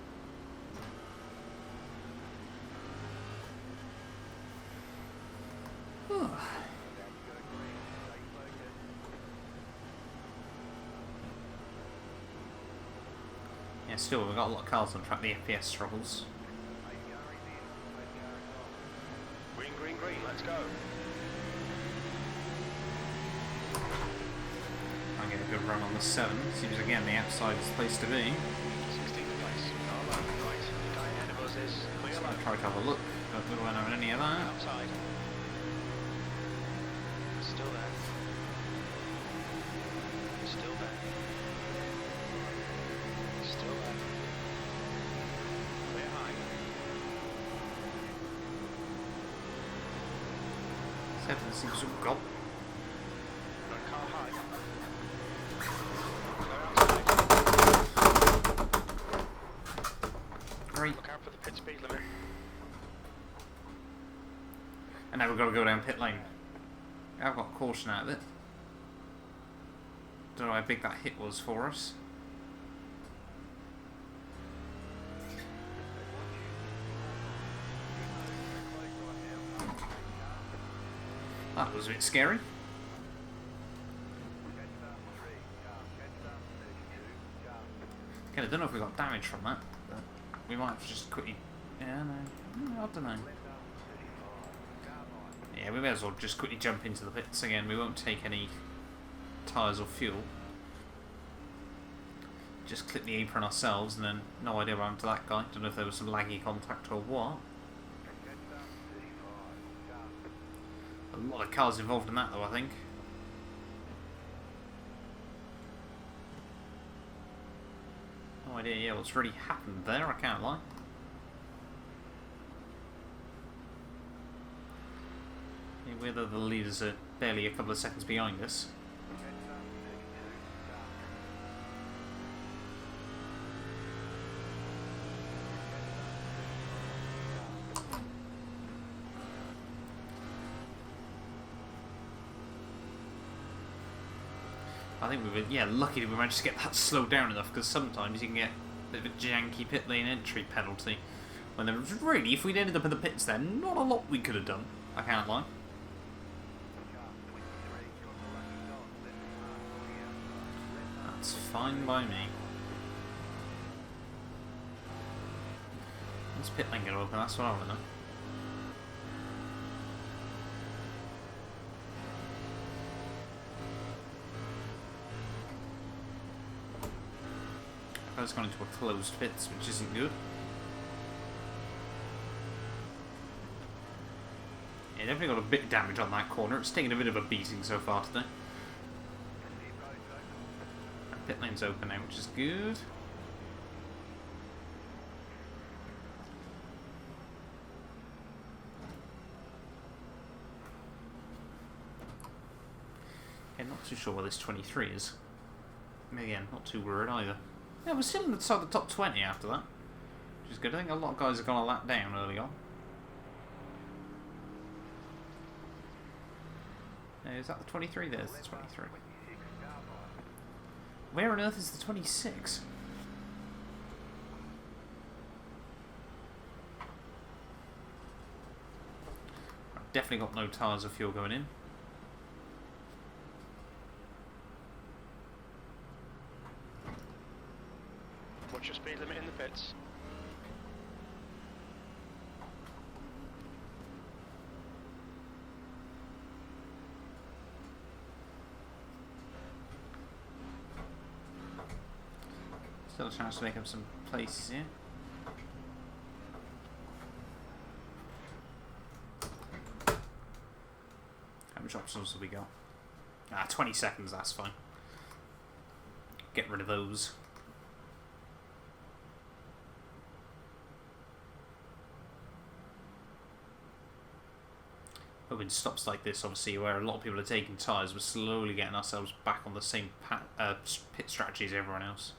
Yeah, still, we've got a lot of cars on track, the FPS struggles. Green, green, green, let's go. I get a good run on the 7. Seems again the outside is the place to be. 16th place. Oh, right. The guy ahead of us is clear. So I'll try to have a look, but we won't have any of that. Outside. Still there. Still there. Still there. Clear high. 7 seems to have got. Got car high. Clear outside. Great. Look out for the pit speed limit. And now we've got to go down pit lane. I've got caution out of it. Don't know how big that hit was for us. That was a bit scary. Okay, I don't know if we got damage from that, but we might have just quickly... Yeah, no, I don't know. Yeah, we may as well just quickly jump into the pits again. We won't take any tyres or fuel. Just clip the apron ourselves and then no idea what happened to that guy. Don't know if there was some laggy contact or what. A lot of cars involved in that though, I think. No idea, yeah, what's really happened there, I can't lie. Whether the leaders are barely a couple of seconds behind us. I think we were, yeah, lucky we managed to get that slowed down enough, because sometimes you can get a bit of a janky pit lane entry penalty. When there was really, if we'd ended up in the pits then, not a lot we could have done, I can't lie. That's fine by me. When's pit lane going to open? That's what I want to know. I've gone into a closed pits, which isn't good. Yeah, definitely got a bit of damage on that corner. It's taken a bit of a beating so far today. Pit lane's open now, which is good. Yeah, not too sure where this 23 is. Again, not too worried either. Yeah, we're still inside the top 20 after that, which is good. I think a lot of guys have gone a lap down early on. Is that the 23? There's the 23. Where on earth is the 26? I've definitely got no tyres or fuel going in. What's your speed limit in the pits? Still a chance to make up some places here. How much options have we got? 20 seconds, that's fine. Get rid of those. Hoping stops like this, obviously, where a lot of people are taking tyres, we're slowly getting ourselves back on the same pit strategy as everyone else.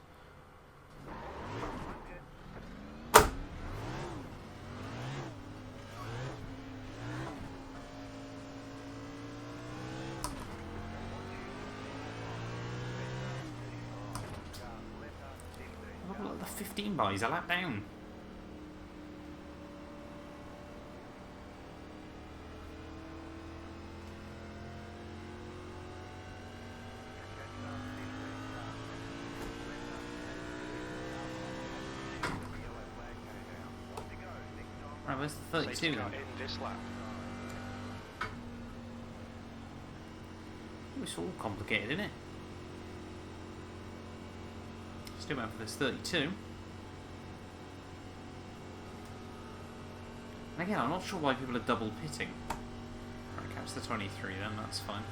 Oh, look, the 15 bar, he's a lap down. Right, where's the 32 Safety car then? in this lap. It's all complicated, isn't it? Still waiting for this 32. And again, I'm not sure why people are double pitting. Right, catch the 23 then, that's fine.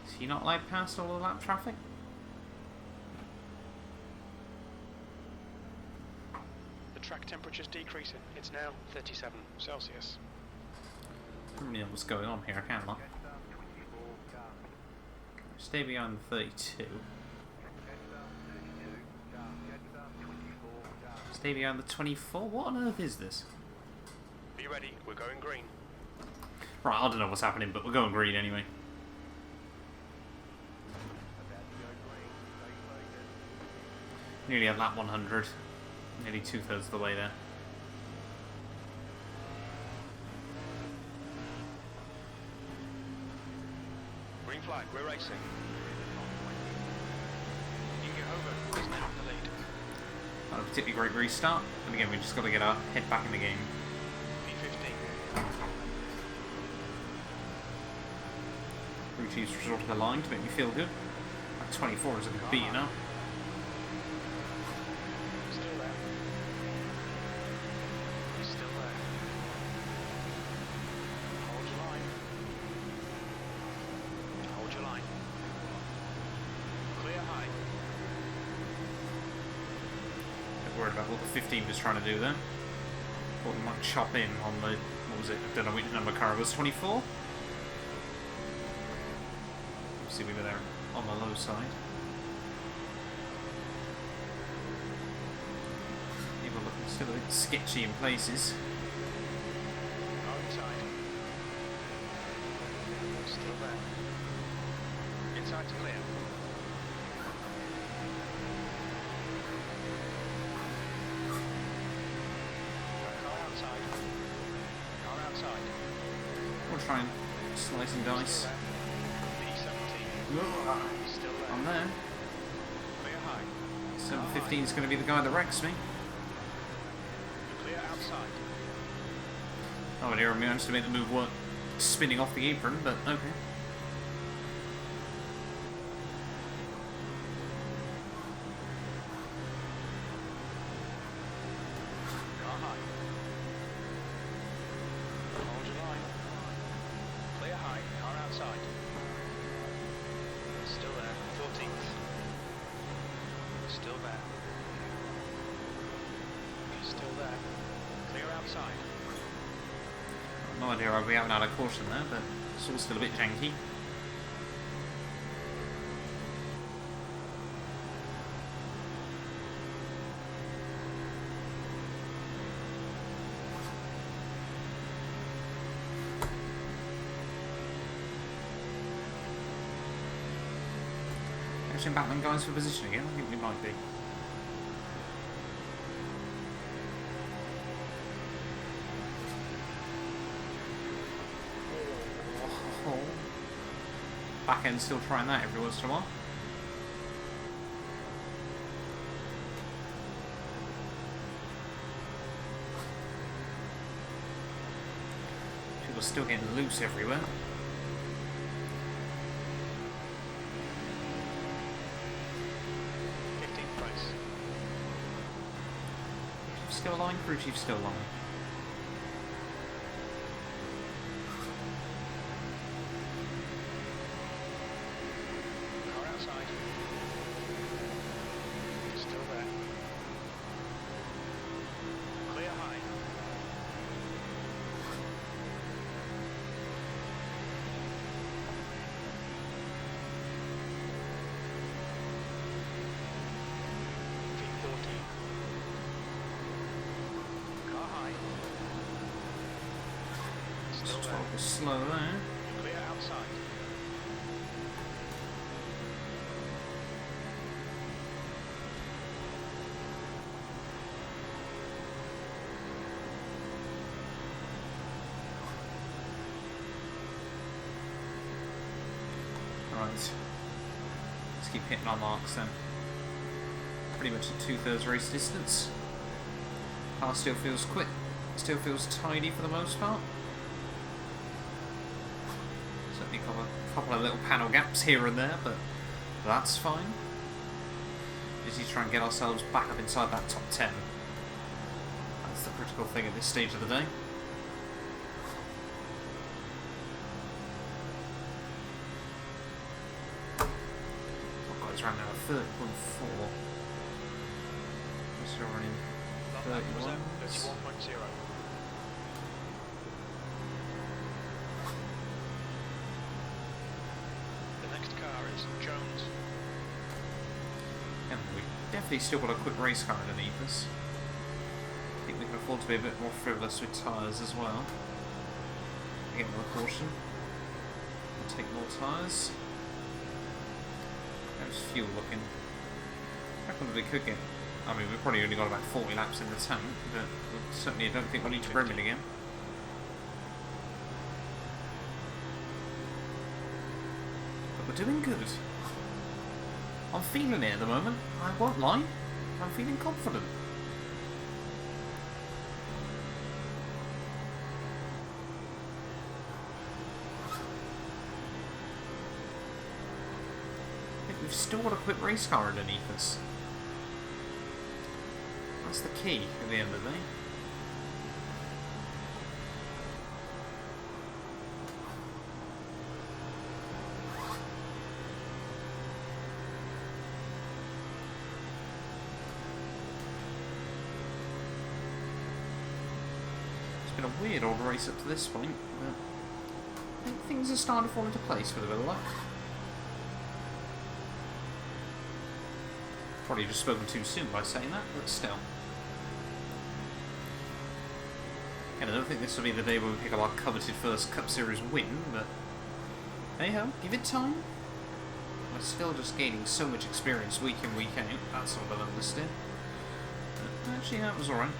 Is he not like past all of that traffic? The track temperature's decreasing. It's now 37 Celsius. I don't really know what's going on here, I can't lie. Stay behind the 32. Stay behind the 24? What on earth is this? Be ready, we're going green. Right, I don't know what's happening, but we're going green anyway. Nearly at lap 100. Nearly 2/3 of the way there. Green flag, we're racing. Nico Hogan is now in the lead. Not a particularly great restart, and again we just got to get our head back in the game. P15. Crew chiefs resorted to the line to make me feel good. Like 24 is a bit beaten up. Still there. He's still there. Hold your line. Hold your line. Clear high. Bit worried about what the 15 was trying to do there. Thought we might chop in on the, what was it, I don't know which number car it was, 24? See, we were there on the low side. People looking still a bit sketchy in places. Outside. Still there. Inside to clear. Car outside. Car outside. We'll try and slice and dice. P17. Still there. I'm there. Clear high. 715 is going to be the guy that wrecks me. Clear outside. Oh, and here I managed to make the move work spinning off the apron, but okay. Car high. Hold your line. Clear high. Car outside. Still there. 14th. Still there. He's still there. Clear outside. No idea why we haven't had a caution there, but it's all still a bit janky. Actually, Batman guys for position again? I think we might be. Oh. Back end still trying that every once in a while. People are still getting loose everywhere. Still aligned, crew chief still aligned. Car outside. Still there. Clear high. P14. Car high. Still there. Focus slow there. Clear outside. Right. Let's keep hitting our marks then. Pretty much at 2/3 race distance. Car still feels quick. Still feels tidy for the most part. Certainly got a couple of little panel gaps here and there, but that's fine. Busy trying to get ourselves back up inside that top 10. That's the critical thing at this stage of the day. Top guys ran now at 30.4. So running 31. 31.0. The next car is Jones. And we definitely still got a quick race car underneath us. I think we can afford to be a bit more frivolous with tyres as well. Get more caution. We'll take more tyres. How's fuel looking? I reckon we could get... I mean, we've probably only got about 40 laps in the tank, but certainly I don't think we'll need to brim it again. But we're doing good. I'm feeling it at the moment. I won't lie. I'm feeling confident. I think we've still got a quick race car underneath us. That's the key at the end of the day. It's been a weird old race up to this point, but I think things are starting to fall into place with a bit of luck. Probably just spoken too soon by saying that, but still. And I don't think this will be the day where we pick up our coveted first Cup Series win, but hey ho, give it time. We're still just gaining so much experience week in, week out. That's all I've understood. But actually, that was alright.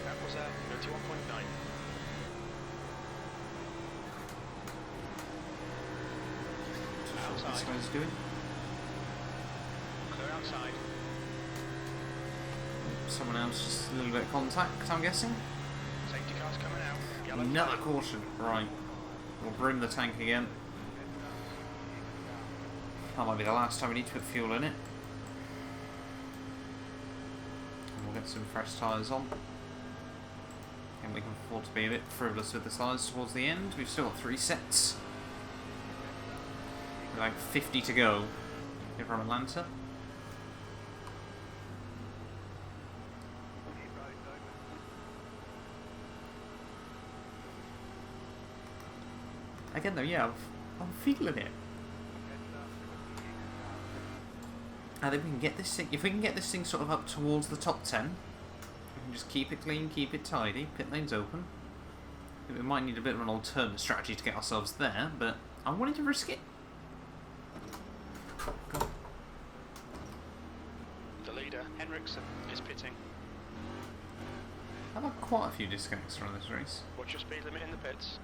That was 31.9. This guy's doing. Clear outside. Someone else, just a little bit of contact, I'm guessing. Safety car's coming out. Yellow Another flag. caution. Right. We'll brim the tank again. That might be the last time we need to put fuel in it. And we'll get some fresh tyres on. And we can afford to be a bit frivolous with the tyres towards the end. We've still got 3 sets. Like 50 to go here from Atlanta. Again though, yeah, I'm feeling it. I think we can get this thing, if we can get this thing sort of up towards the top 10, we can just keep it clean, keep it tidy, pit lanes open. I think we might need a bit of an alternate strategy to get ourselves there, but I'm willing to risk it. Go. The leader, Henriksen, is pitting. I've had quite a few disconnects from this race. What's your speed limit in the pits?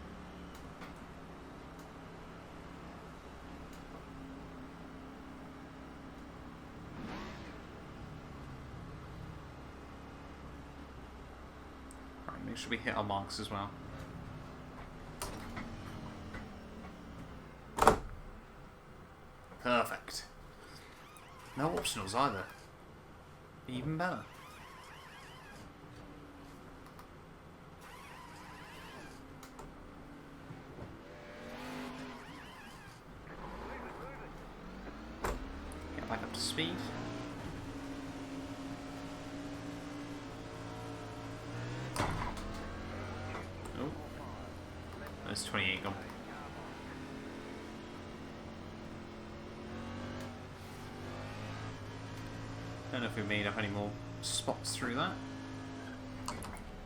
Right, make sure we hit our marks as well. Perfect. No optionals either. Even better. Get back up to speed. Oh. There's 28 gone. I don't know if we made up any more spots through that.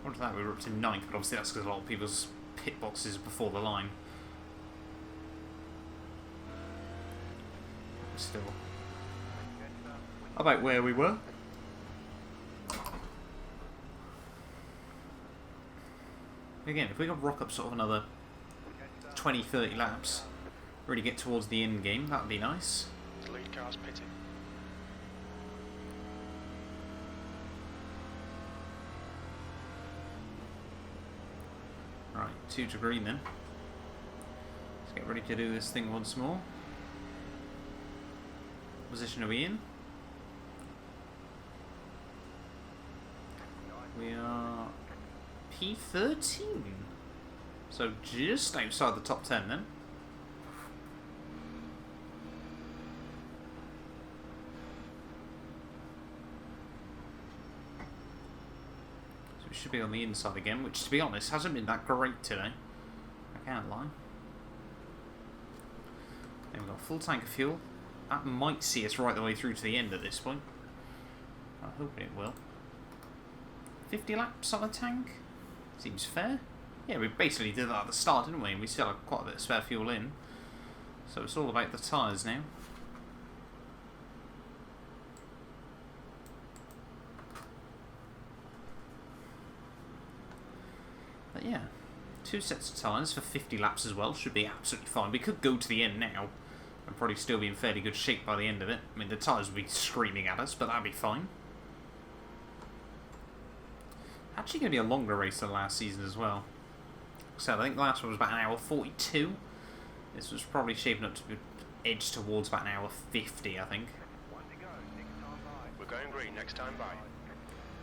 After that we were up to 9th, but obviously that's because a lot of people's pit boxes before the line. Still about where we were. Again, if we could rock up sort of another 20-30 laps, really get towards the end game, that would be nice. The lead car's pitting. Right, 2 to green then. Let's get ready to do this thing once more. What position are we in? We are P13. So just outside the top 10 then. So we should be on the inside again, which to be honest hasn't been that great today. I can't lie. Then we've got a full tank of fuel. That might see us right the way through to the end at this point. I'm hoping it will. 50 laps on a tank? Seems fair. Yeah, we basically did that at the start, didn't we? And we still have quite a bit of spare fuel in. So it's all about the tyres now. But yeah, 2 sets of tyres for 50 laps as well should be absolutely fine. We could go to the end now and probably still be in fairly good shape by the end of it. I mean, the tyres would be screaming at us, but that'd be fine. Actually going to be a longer race than last season as well. So I think last one was about an hour 42. This was probably shaping up to be edged towards about an hour 50, I think. We're going green next time by.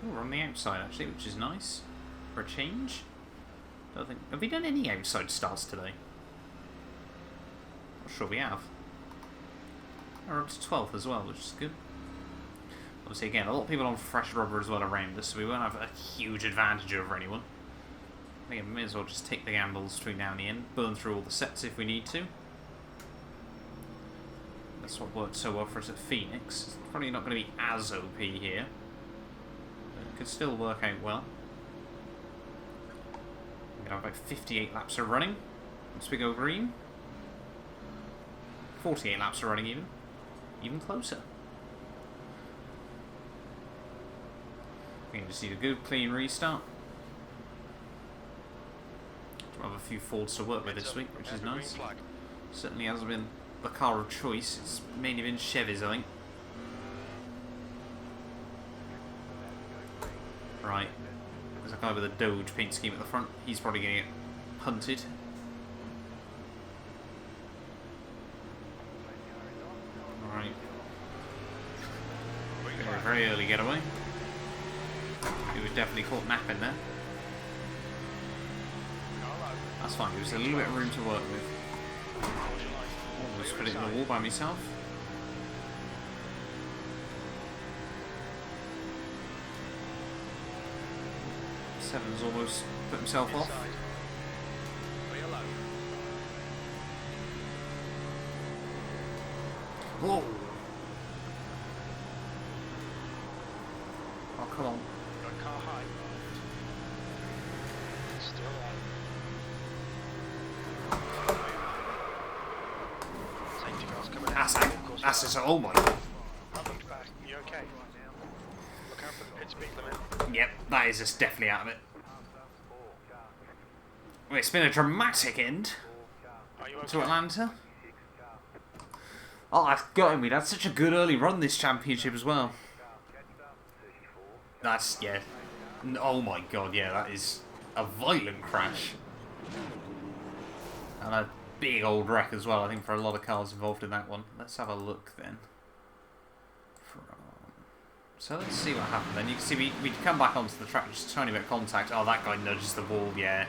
Oh, we're on the outside actually, which is nice. For a change. Don't think, have we done any outside starts today? Not sure we have. We're up to 12th as well, which is good. Obviously, again, a lot of people on fresh rubber as well around us, so we won't have a huge advantage over anyone. I think we may as well just take the gambles between now and the end, burn through all the sets if we need to. That's what worked so well for us at Phoenix. It's probably not going to be as OP here, but it could still work out well. We're going to have about 58 laps of running once we go green. 48 laps of running even closer. We can just need a good clean restart. We'll have a few Fords to work with this week, which is nice. Certainly hasn't been the car of choice. It's mainly been Chevys, I think. Right. There's a guy with a Doge paint scheme at the front. He's probably going to get punted. Alright. Very early getaway. He was definitely caught napping there. That's fine, there was a little bit of room to work with. Almost put it in the wall by myself. Seven's almost put himself off. Whoa! Oh, come on. Car high. Still on. Safety car's coming out. That's it. Oh my god. Nothing's bad. You okay? Look out for the pit speed limit. Yep, that is just definitely out of it. Well, it's been a dramatic end Are you okay? to Atlanta. Oh, that's got me. That's such a good early run this championship as well. That's, yeah. Oh my god, yeah, that is a violent crash. And a big old wreck as well, I think, for a lot of cars involved in that one. Let's have a look then. So let's see what happened then. You can see we come back onto the track, just a tiny bit of contact. Oh, that guy nudges the wall, yeah.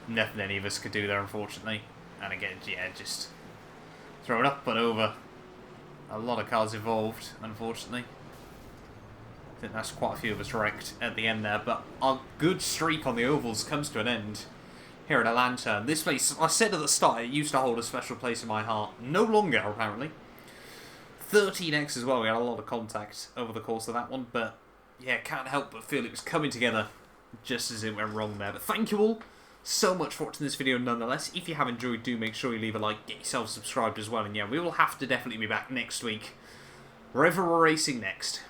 Nothing any of us could do there, unfortunately. And again, yeah, just throw it up and over. A lot of cars involved, unfortunately. I think that's quite a few of us wrecked at the end there, but our good streak on the ovals comes to an end here at Atlanta. This place, I said at the start, it used to hold a special place in my heart. No longer, apparently. 13x as well, we had a lot of contact over the course of that one, but yeah, can't help but feel it was coming together just as it went wrong there. But thank you all so much for watching this video nonetheless. If you have enjoyed, do make sure you leave a like, get yourself subscribed as well. And yeah, we will have to definitely be back next week, wherever we're racing next.